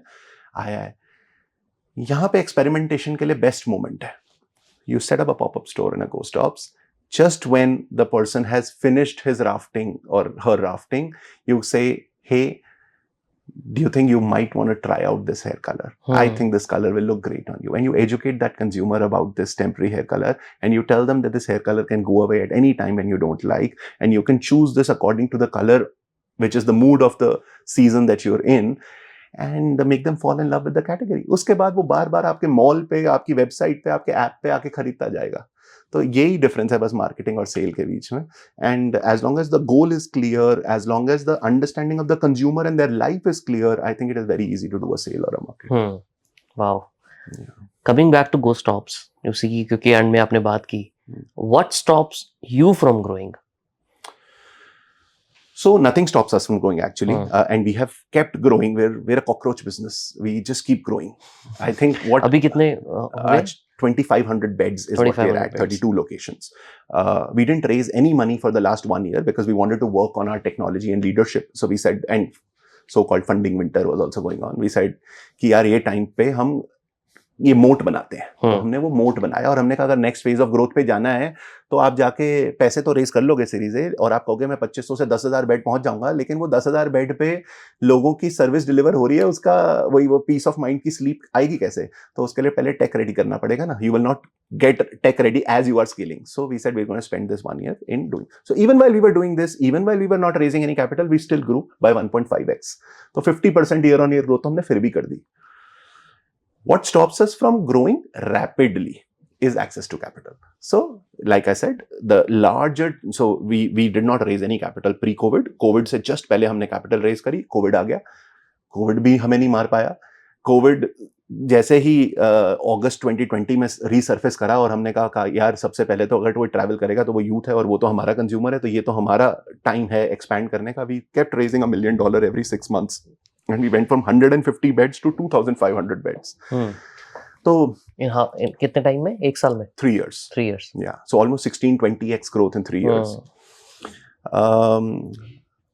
आया है. यहां पे एक्सपेरिमेंटेशन के लिए बेस्ट मोमेंट है. You set up a pop-up store in a Go Stops. Just when the person has finished his rafting or her rafting, you say, hey, do you think you might want to try out this hair color? I think this color will look great on you. And you educate that consumer about this temporary hair color and you tell them that this hair color can go away at any time when you don't like, and you can choose this according to the color, which is the mood of the season that you're in, and make them fall in love with the category. उसके बाद वो बार बार आपके mall पे, आपकी website पे, आपके app पे आके खरीदता जाएगा. तो यही डिफरेंस है बस मार्केटिंग और सेल के बीच में. And as long as the goal is clear, as long as the understanding of the consumer and their life is clear, I think it is very easy to do a sale और a marketing. Wow. Coming back to go stops, you see, क्योंकि end में आपने बात की, what stops you from growing? So nothing stops us from growing actually, and we have kept growing. We're a cockroach business. We just keep growing. I think what अभी कितने 2,500 beds is what we're at, 32 locations. We didn't raise any money for the last 1 year because we wanted to work on our technology and leadership. So we said, and so called funding winter was also going on. We said कि यार ये time पे हम ये मोट बनाते हैं, तो हमने वो मोट बनाया और हमने कहा अगर नेक्स्ट फेज ऑफ ग्रोथ पे जाना है तो आप जाके पैसे तो रेज कर लोगे सीरीज ए और आप कहोगे मैं 2500 से 10,000 बेड पहुंच जाऊंगा, लेकिन वो 10,000 बेड पे लोगों की सर्विस डिलीवर हो रही है, उसका वही वो पीस ऑफ माइंड की स्लीप आएगी कैसे? तो उसके लिए पहले टेक रेडी करना पड़ेगा ना. You will not get tech ready as you are scaling. So we said we're going to spend this 1 year in doing. So even while we were doing this, even while we were not raising any capital, we still grew by 1.5x. So 50% year on year growth हमने फिर भी कर दी. What stops us from growing rapidly is access to capital. So like I said, the larger, so we did not raise any capital pre-COVID. COVID से just पहले हमने capital raise करी, COVID आ गया. COVID भी हमें नहीं मार पाया. COVID जैसे ही अगस्त 2020 में रीसर्फेस करा और हमने कहा यार सबसे पहले तो अगर कोई ट्रैवल करेगा तो वो यूथ है और वो तो हमारा कंज्यूमर है, तो ये तो हमारा टाइम है एक्सपैंड करने का. We kept raising $1 million every 6 months and we went from 150 beds to 2,500 beds. तो in कितने टाइम में? एक साल में? 3 years. 3 years. Yeah, so almost 16-20x growth in 3 years.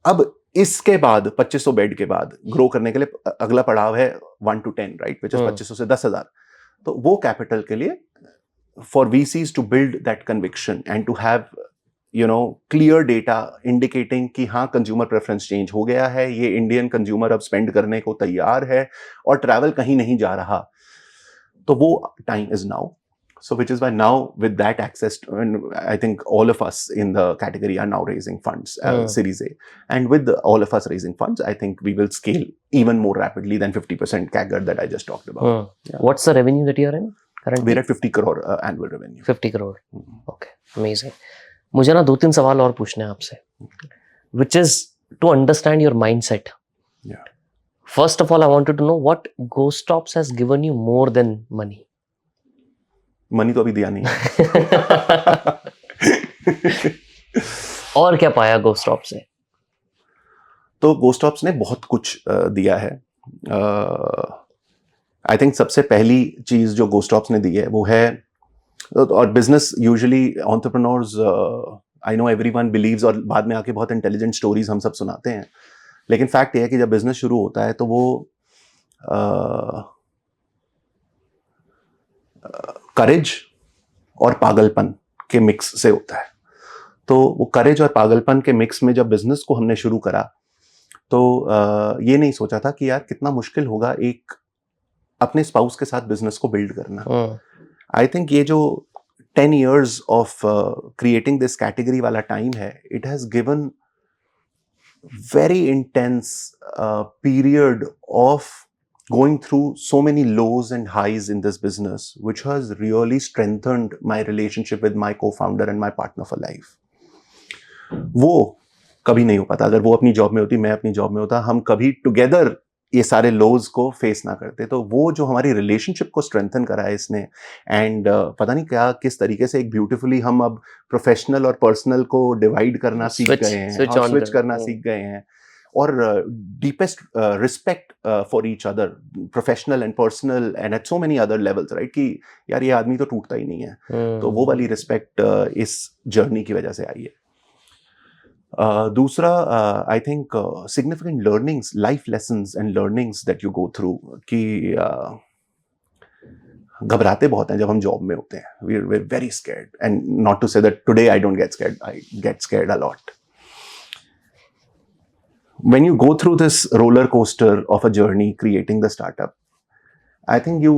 अब इसके बाद 2500 बेड के बाद ग्रो करने के लिए अगला पड़ाव है 1 to 10, राइट, विच इज 2500 से 10,000. तो वो कैपिटल के लिए for VCs to build that conviction and to have clear data indicating कि हाँ कंज्यूमर प्रेफरेंस चेंज हो गया है, ये इंडियन कंज्यूमर अब स्पेंड करने को तैयार है और ट्रैवल कहीं नहीं जा रहा, तो वो time is now. So which is why now with that access to, and I think all of us in the category are now raising funds, Series A. And with all of us raising funds, I think we will scale even more rapidly than 50% CAGR that I just talked about. Yeah. What's the revenue that you are in currently? We're at 50 crore annual revenue. 50 crore. Okay, amazing. मुझे ना 2-3 सवाल और पूछने हैं आपसे, which is to understand your mindset. Yeah. First of all, I wanted to know what GoStops has given you more than money. Money तो अभी दिया नहीं है. और क्या पाया GoStops से? तो GoStops ने बहुत कुछ दिया है. आई थिंक सबसे पहली चीज जो GoStops ने दी है वो है, और business usually entrepreneurs, I know everyone believes और बाद में आके बहुत इंटेलिजेंट स्टोरीज हम सब सुनाते हैं, लेकिन फैक्ट ये है कि जब बिजनेस शुरू होता है तो वो करेज और पागलपन के मिक्स से होता है. तो वो करेज और पागलपन के मिक्स में जब बिजनेस को हमने शुरू करा तो ये नहीं सोचा था कि यार कितना मुश्किल होगा एक अपने स्पाउस के साथ बिजनेस को बिल्ड करना. आई थिंक ये जो 10 years of creating this category वाला टाइम है, it has given very intense period of going through so many lows and highs in this business, which has really strengthened my relationship with my co-founder and my partner for life. वो कभी नहीं हो पाता अगर वो अपनी job में होती, मैं अपनी जॉब में होता, हम कभी टुगेदर ये सारे लोज को फेस ना करते. तो वो जो हमारी रिलेशनशिप को स्ट्रेंथन करा है इसने, एंड पता नहीं क्या किस तरीके से एक ब्यूटीफुली हम अब प्रोफेशनल और पर्सनल को डिवाइड करना सीख गए हैं, स्विच करना सीख गए हैं, और deepest respect for each other, professional and personal and at so many other levels, right, कि यार ये आदमी तो टूटता ही नहीं है. तो वो वाली रिस्पेक्ट इस जर्नी की वजह से आई है. दूसरा I think significant learnings, life lessons and learnings that you go through, कि घबराते बहुत हैं जब हम जॉब में होते हैं. we're very scared, and not to say that today I don't get scared, I get scared a lot. When you go through this roller coaster of a journey creating the startup, I think you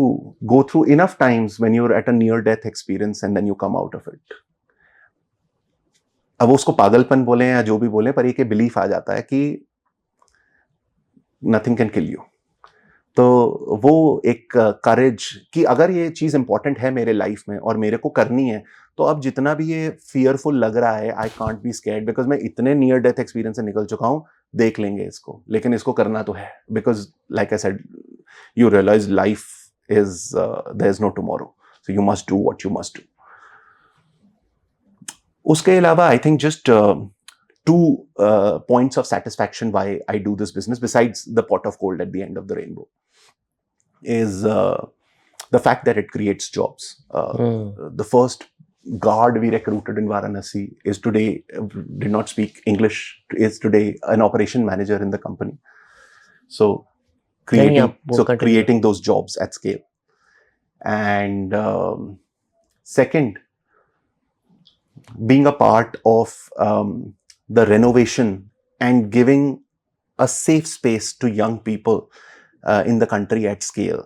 go through enough times when you're at a near death experience and then you come out of it. अब उसको पागलपन बोले या जो भी बोले, पर एक बिलीफ आ जाता है कि nothing can kill you. तो वो एक करेज कि अगर ये चीज इंपॉर्टेंट है मेरे लाइफ में और मेरे को करनी है, तो अब जितना भी ये फियरफुल लग रहा है, I can't be scared, because मैं इतने नियर डेथ एक्सपीरियंस से निकल चुका हूं, देख लेंगे इसको, लेकिन इसको करना तो है, because like I said, you realise life is there is no tomorrow, so you must do what you must do. उसके अलावा I think just two points of satisfaction why I do this business, besides the pot of gold at the end of the rainbow, is the fact that it creates jobs. The first guard we recruited in Varanasi is today, did not speak English, is today an operation manager in the company. So नहीं, आप वो so continue. creating those jobs at scale. And second, being a part of the renovation and giving a safe space to young people in the country at scale,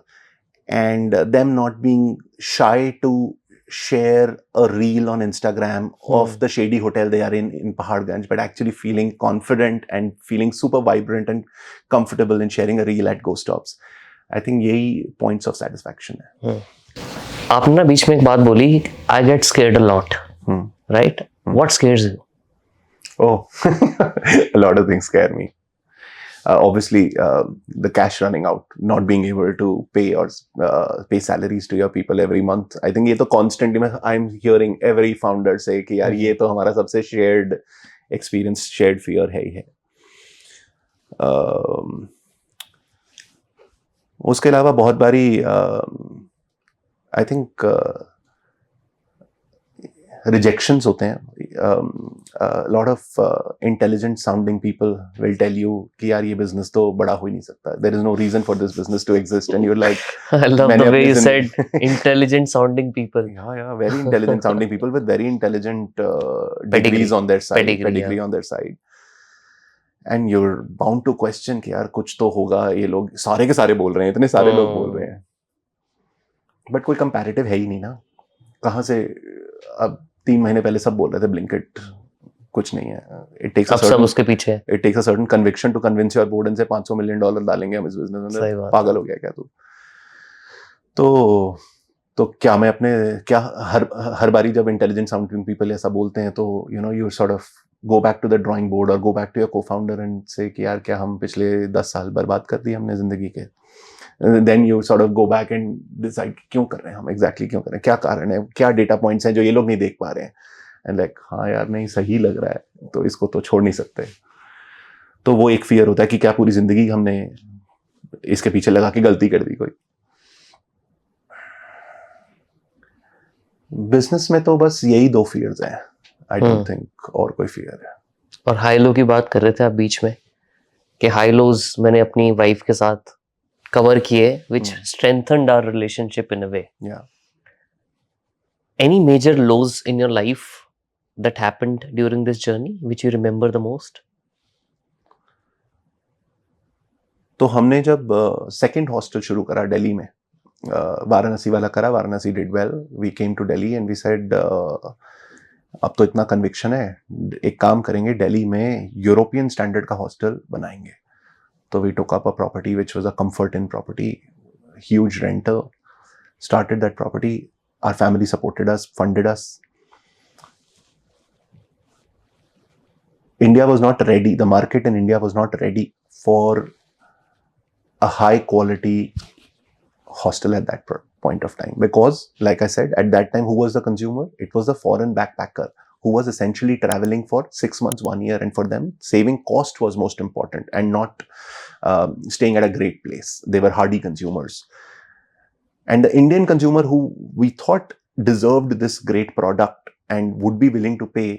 and them not being shy to share a reel on Instagram of the shady hotel they are in Paharganj, but actually feeling confident and feeling super vibrant and comfortable in sharing a reel at Ghost Stops. I think यही points of satisfaction है. आपने ना बीच में एक बात बोली, I get scared a lot, right? What scares you? Oh, a lot of things scare me. Obviously, the cash running out, not being able to pay or pay salaries to your people every month. I think ये तो constantly I'm hearing every founder say कि यार ये तो हमारा सबसे shared experience, shared fear है ही है. उसके अलावा बहुत बारी I think rejections होते हैं. A lot of intelligent sounding people will tell you कि यार ये business तो बड़ा हो ही नहीं सकता. There is no reason for this business to exist, and you're like, I love मैंने the way अपने you said intelligent sounding people. Yeah, very intelligent sounding people with very intelligent Pedigree. degrees on their side, Pedigree, yeah. on their side. And you're bound to question कि यार कुछ तो होगा, ये लोग सारे के सारे बोल रहे हैं, इतने सारे लोग बोल रहे हैं. But कोई comparative है ही नहीं ना. कहाँ से अब 3 महीने पहले सब बोल रहे थे Blinkit कुछ नहीं है. It takes अब सब उसके पीछे है. It takes a certain conviction to convince your board and say $500 million डालेंगे हम इस business में. पागल हो गया क्या तू? तो क्या मैं अपने क्या हर बारी जब इंटेलिजेंट साउंडिंग पीपल ऐसा बोलते हैं तो you sort of go back to the drawing board or go back to your co-founder and say कि यार क्या हम पिछले 10 साल बर्बाद कर दिए हमने जिंदगी के. Then you sort of go back and decide क्यों कर रहे हैं हम, exactly क्यों कर रहे हैं, क्या कारण है, क्या डेटा पॉइंट्स हैं जो ये लोग नहीं देख पा रहे हैं. And like हाँ यार नहीं सही लग रहा है तो इसको तो छोड़ नहीं सकते. तो वो एक फियर होता है कि क्या पूरी जिंदगी हमने इसके पीछे लगा के गलती कर दी कोई. बिजनेस में तो बस यही 2 फियर्स हैं. आई डोंट थिंक और कोई फियर है. और हाई लो की बात कर रहे थे आप बीच में कि हाई लोज मैंने अपनी वाइफ के साथ कवर किए which strengthened our relationship in a way. Yeah. Any major lows in your life that happened during this journey which you remember the most? तो हमने जब सेकंड हॉस्टल शुरू करा दिल्ली में, वाराणसी वाला करा, Varanasi did well, we came to Delhi and we said अब तो इतना कन्विक्शन है, एक काम करेंगे दिल्ली में यूरोपियन स्टैंडर्ड का हॉस्टल बनाएंगे. तो we took up a property which was a comfort in property, huge rental, started that property. Our family supported us, funded us. India was not ready, the market in India was not ready for a high quality hostel at that point of time, because like I said, at that time who was the consumer? It was the foreign backpacker who was essentially traveling for 6 months, 1 year, and for them saving cost was most important and not staying at a great place. They were hardy consumers, and the Indian consumer who we thought deserved this great product and would be willing to pay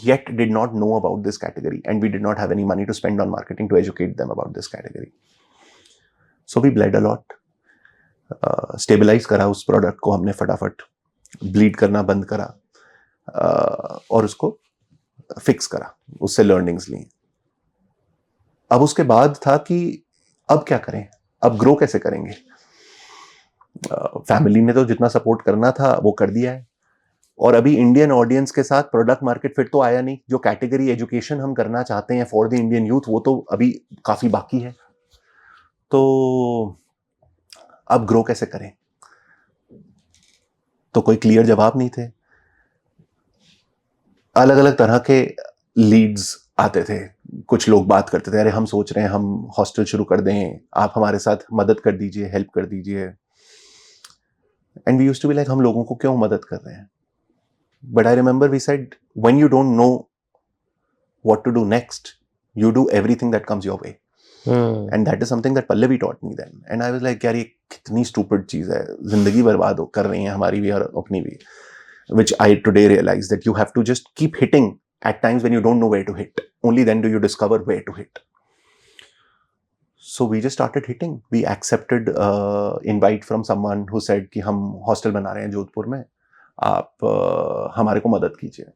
yet did not know about this category, and we did not have any money to spend on marketing to educate them about this category. So we bled a lot. Stabilise करा उस product को हमने फटाफट, bleed करना बंद करा और उसको फिक्स करा, उससे लर्निंग्स ली. अब उसके बाद था कि अब क्या करें, अब ग्रो कैसे करेंगे. फैमिली ने तो जितना सपोर्ट करना था वो कर दिया है, और अभी इंडियन ऑडियंस के साथ प्रोडक्ट मार्केट फिट तो आया नहीं. जो कैटेगरी एजुकेशन हम करना चाहते हैं फॉर द इंडियन यूथ वो तो अभी काफी बाकी है. तो अब ग्रो कैसे करें, तो कोई क्लियर जवाब नहीं थे. अलग अलग तरह के लीड्स आते थे. कुछ लोग बात करते थे, अरे हम सोच रहे हैं हम हॉस्टल शुरू कर दें, आप हमारे साथ मदद कर दीजिए, हेल्प कर दीजिए. And we used to be like हम लोगों को क्यों मदद कर रहे हैं. But I remember we said when you don't know what to do next, you do everything that comes your way. And that is something that Pallavi taught me then. And I was like, यार ये कितनी stupid चीज है, जिंदगी बर्बाद कर रही है हमारी भी और अपनी भी. Which I today realize that you have to just keep hitting at times when you don't know where to hit. Only then do you discover where to hit. So we just started hitting. We accepted invite from someone who said कि हम hostel बना रहे हैं जोधपुर में, आप हमारे को मदद कीजिए.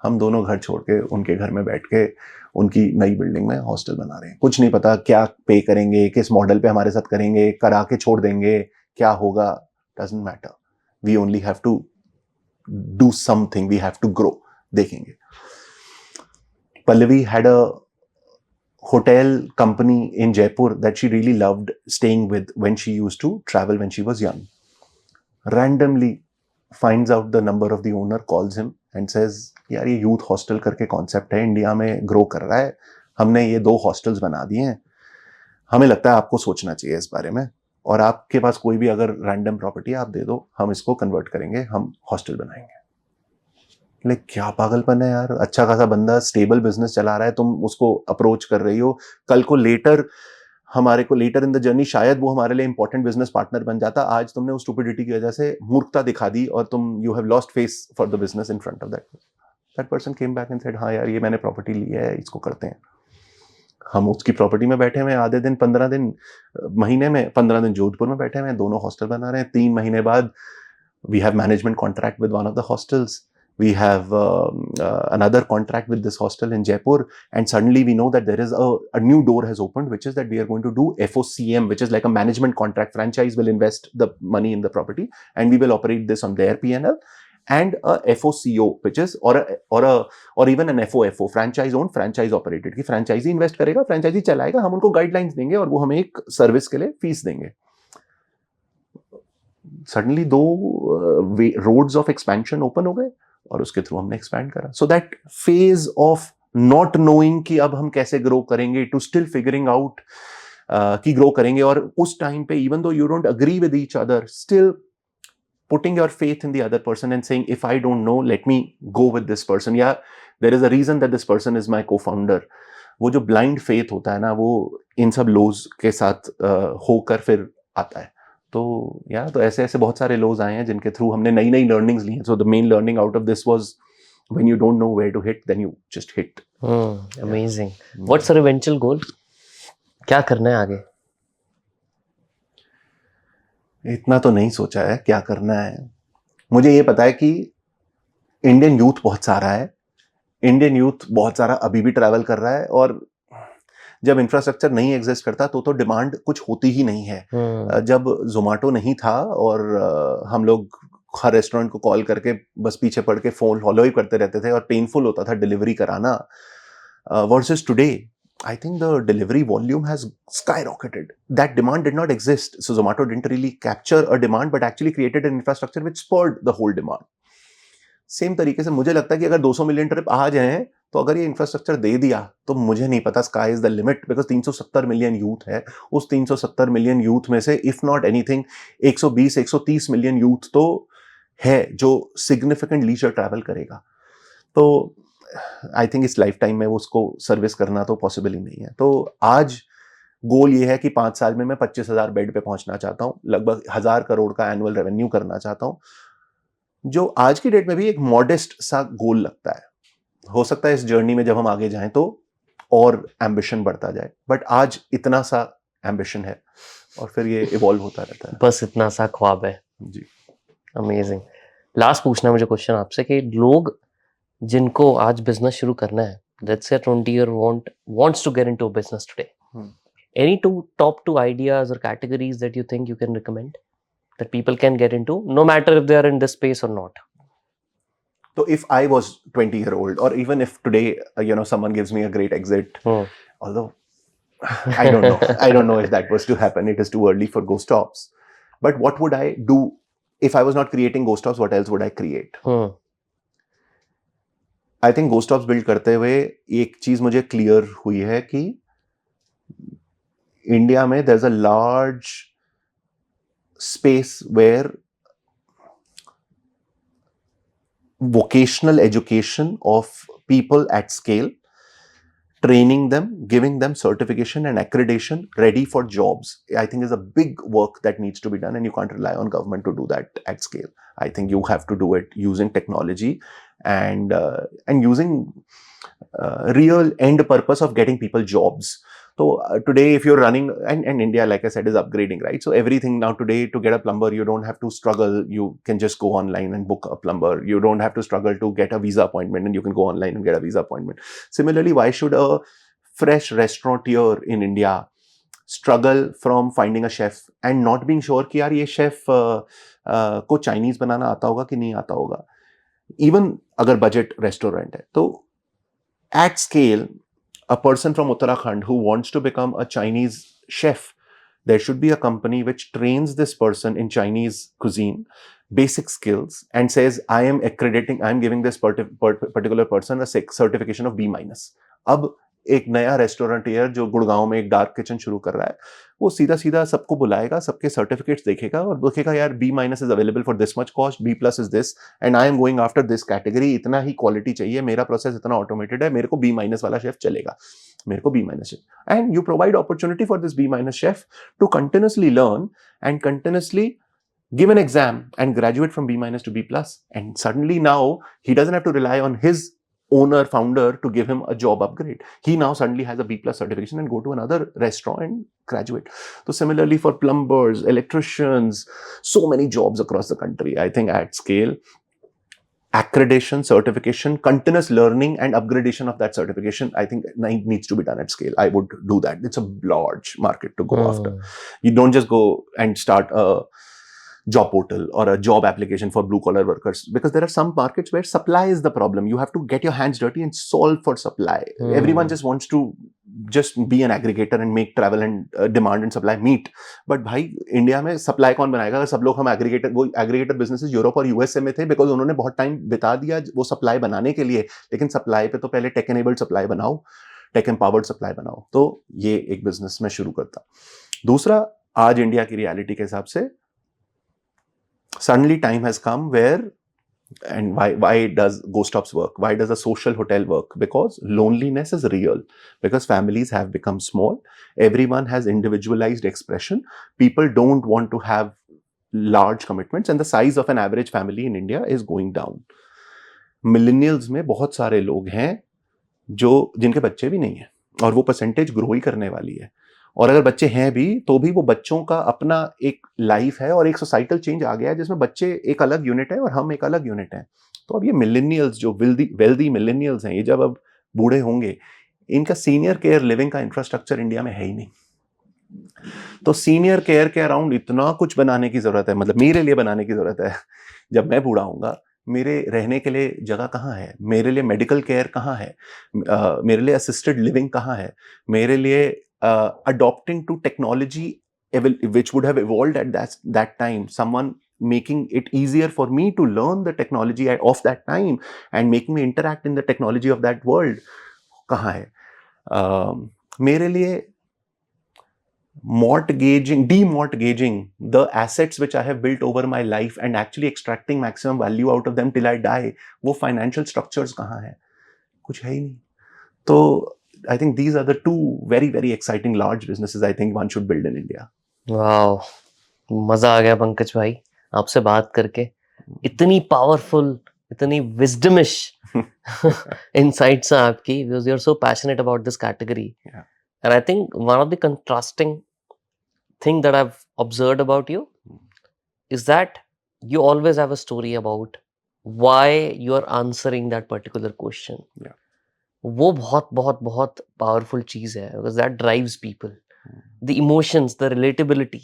हम दोनों घर छोड़ के उनके घर में बैठ के उनकी नई बिल्डिंग में हॉस्टल बना रहे हैं. कुछ नहीं पता क्या पे करेंगे, किस मॉडल पे हमारे साथ करेंगे, करा के छोड़ देंगे, क्या होगा, doesn't matter. We only have to do something, we have to grow. देखेंगे. Pallavi had a hotel company in Jaipur that she really loved staying with when she used to travel when she was young. Randomly finds out the number of the owner, calls him and says, यार ये youth hostel करके concept है, India में grow कर रहा है, हमने ये 2 हॉस्टल्स बना दिए हैं, हमें लगता है आपको सोचना चाहिए इस बारे में, और आपके पास कोई भी अगर रैंडम प्रॉपर्टी आप दे दो, हम इसको कन्वर्ट करेंगे, हम हॉस्टल बनाएंगे. लाइक क्या पागलपन है यार. अच्छा खासा बंदा स्टेबल बिजनेस चला रहा है, तुम उसको अप्रोच कर रही हो. कल को लेटर इन द जर्नी शायद वो हमारे लिए इंपॉर्टेंट बिजनेस पार्टनर बन जाता. आज तुमने उस स्टुपिडिटी की वजह से मूर्खता दिखा दी और तुम you have lost face for the business in front of that person. Came back and said, हाँ यार ये मैंने प्रॉपर्टी ली है, इसको करते हैं. हम उसकी प्रॉपर्टी में बैठे हुए, आधे दिन 15 दिन महीने में 15 दिन जोधपुर में बैठे हुए, दोनों हॉस्टल बना रहे हैं. 3 महीने बाद we have management contract with one of the hostels. We have another contract with this hostel in Jaipur, and suddenly we know that there is a new door has opened, which is that we are going to do FOCM, which is like a management contract. Franchise will invest the money in the property, and we will operate this on their P&L, and a FOCO, which is or even an FOFO, franchise owned, franchise operated. कि franchisee invest करेगा, franchisee चलाएगा, हम उनको guidelines देंगे और वो हमें एक सर्विस के लिए फीस देंगे. Suddenly 2 roads of expansion open हो गए और उसके थ्रू हमने एक्सपैंड करा. So that phase of not knowing कि अब हम कैसे ग्रो करेंगे, टू स्टिल फिगरिंग आउट कि ग्रो करेंगे, और उस टाइम पे even though you don't agree with each other, still putting your faith in the other person and saying if I don't know let me go with this person, या there is a reason that this person is my cofounder. वो जो blind faith होता है ना, वो इन सब लोज के साथ होकर फिर आता है. तो या तो ऐसे बहुत सारे लोज आए हैं जिनके थ्रू हमने नई नई लर्निंग्स ली हैं. So the main learning out of this was when you don't know where to hit, then you just hit. Amazing. What's your eventual goal? क्या करना है आगे? इतना तो नहीं सोचा है क्या करना है. मुझे ये पता है कि इंडियन यूथ बहुत सारा है, इंडियन यूथ बहुत सारा अभी भी ट्रैवल कर रहा है, और जब इंफ्रास्ट्रक्चर नहीं एग्जिस्ट करता तो डिमांड कुछ होती ही नहीं है. जब जोमेटो नहीं था और हम लोग हर रेस्टोरेंट को कॉल करके बस पीछे पड़ के फोन फॉलो ही करते रहते थे और पेनफुल होता था डिलीवरी कराना, versus today I think the delivery volume has skyrocketed. That demand did not exist. So Zomato didn't really capture a demand but actually created an infrastructure which spurred the whole demand. Same तरीके से मुझे लगता है कि अगर 200 million trip आ जाए तो अगर ये इंफ्रास्ट्रक्चर दे दिया तो मुझे नहीं पता, sky is the limit, because 370 million youth है. उस 370 मिलियन यूथ में से if not anything 120-130 million youth तो है जो सिग्निफिकेंट लीजर ट्रैवल करेगा. तो आई थिंक इस लाइफ टाइम में उसको सर्विस करना तो पॉसिबल ही नहीं है. तो आज गोल ये है कि 5 साल में मैं 25,000 बेड पे पहुंचना चाहता हूँ, लगभग 1,000 करोड़ का एनुअल रेवेन्यू करना चाहता हूँ, जो आज की डेट में भी एक मॉडेस्ट सा गोल लगता है. हो सकता है इस जर्नी में जब हम आगे जाएं तो और एम्बिशन बढ़ता जाए, बट आज इतना सा एम्बिशन है और फिर ये इवॉल्व होता रहता है. बस इतना सा ख्वाब है जी. अमेजिंग. लास्ट पूछना मुझे क्वेश्चन आपसे कि लोग जिनको आज बिजनेस शुरू करना है, let's say 20 year wants to get into a business today, any top two ideas or categories that you think you can recommend that people can get into, no matter if they are in this space or not? So if I was 20-year-old, or even if today someone gives me a great exit, although I don't know if that was to happen, it is too early for Ghost Stops, but what would I do if I was not creating Ghost Stops? What else would I create? I think Ghost Stops build करते हुए एक चीज मुझे clear हुई है कि India में there's a large space where vocational education of people at scale, training them, giving them certification and accreditation ready for jobs, I think is a big work that needs to be done, and you can't rely on government to do that at scale. I think you have to do it using technology and using real end purpose of getting people jobs. So today, if you're running, and India, like I said, is upgrading, right? So everything now today, to get a plumber, you don't have to struggle. You can just go online and book a plumber. You don't have to struggle to get a visa appointment, and you can go online and get a visa appointment. Similarly, why should a fresh restaurateur in India struggle from finding a chef and not being sure कि यार ये chef को Chinese बनाना आता होगा कि नहीं आता होगा? Even अगर budget restaurant है, तो at scale, a person from Uttarakhand who wants to become a Chinese chef, there should be a company which trains this person in Chinese cuisine, basic skills, and says, I am giving this particular person a certification of B-. अब एक नया रेस्टोरेंटियर जो गुड़गांव में एक dark kitchen शुरू कर रहा है, वो सीधा सीधा सबको बुलाएगा, सबके सर्टिफिकेट्स देखेगा और देखेगा यार B- is available for this much cost, B+ is this, and I am going after this category, इतना ही क्वालिटी चाहिए, मेरा प्रोसेस इतना ऑटोमेटेड है, मेरे को B- वाला शेफ चलेगा, मेरे को B- chef. And you provide opportunity for this B- chef to continuously learn and continuously give an exam and graduate from B- to B+, and suddenly now he doesn't have to rely on his founder to give him a job upgrade. He now suddenly has a B+ certification and go to another restaurant and graduate. So similarly for plumbers, electricians, so many jobs across the country, I think at scale, accreditation, certification, continuous learning and upgradation of that certification, I think needs to be done at scale. I would do that. It's a large market to go after. You don't just go and start a job portal or a job application for blue collar workers, because there are some markets where supply is the problem. You have to get your hands dirty and solve for supply. Everyone just wants to just be an aggregator and make travel and demand and supply meet. But भाई India में supply कौन बनाएगा? अगर सब लोग हम aggregator businesses Europe और USA में थे, बिकॉज उन्होंने बहुत टाइम बिता दिया वो सप्लाई बनाने के लिए. लेकिन सप्लाई पे तो पहले टेक एनेबल्ड सप्लाई बनाओ, टेक एम्पावर्ड सप्लाई बनाओ. तो ये एक बिजनेस में शुरू करता. दूसरा, आज इंडिया की रियलिटी के हिसाब से suddenly time has come where, and why does Ghost Stops work? Why does a social hotel work? Because loneliness is real, because families have become small, everyone has individualized expression, people don't want to have large commitments, and the size of an average family in India is going down. Millennials में बहुत सारे लोग हैं जो जिनके बच्चे भी नहीं हैं, और वो परसेंटेज ग्रो ही करने वाली है. और अगर बच्चे हैं भी तो भी वो बच्चों का अपना एक लाइफ है और एक सोसाइटल चेंज आ गया है जिसमें बच्चे एक अलग यूनिट है और हम एक अलग यूनिट हैं. तो अब ये मिलेनियल्स जो वेल्दी मिलेनियल्स हैं, ये जब अब बूढ़े होंगे, इनका सीनियर केयर लिविंग का इंफ्रास्ट्रक्चर इंडिया में है ही नहीं. तो सीनियर केयर के अराउंड इतना कुछ बनाने की जरूरत है, मतलब मेरे लिए बनाने की जरूरत है. जब मैं बूढ़ा होऊंगा, मेरे रहने के लिए जगह कहाँ है, मेरे लिए मेडिकल केयर कहाँ है, मेरे लिए असिस्टेड लिविंग कहाँ है, मेरे लिए adopting to technology which would have evolved at that time, someone making it easier for me to learn the technology of that time and making me interact in the technology of that world, kahan hai? Mere liye demortgaging the assets which I have built over my life and actually extracting maximum value out of them till I die, wo financial structures kahan hai? Kuch hai hi nahi. तो I think these are the two very, very exciting large businesses I think one should build in India. Wow, मजा आ गया पंकज भाई आपसे बात करके. इतनी powerful, इतनी विजडमिश insights हैं आपकी, because you are so passionate about this category. Yeah. And I think one of the contrasting thing that I've observed about you is that you always have a story about why you are answering that particular question. Yeah. वो बहुत बहुत बहुत powerful चीज है, because that drives people. The emotions, the relatability,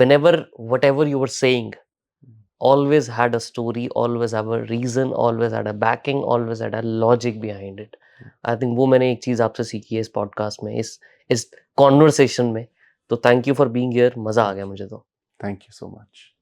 whenever whatever you were saying always had a story, always have a reason, always had a backing, always had a logic behind it. I think वो मैंने एक चीज आपसे सीखी है इस podcast में, इस कॉन्वर्सेशन में. तो thank you for being here. मजा आ गया मुझे तो. Thank you so much.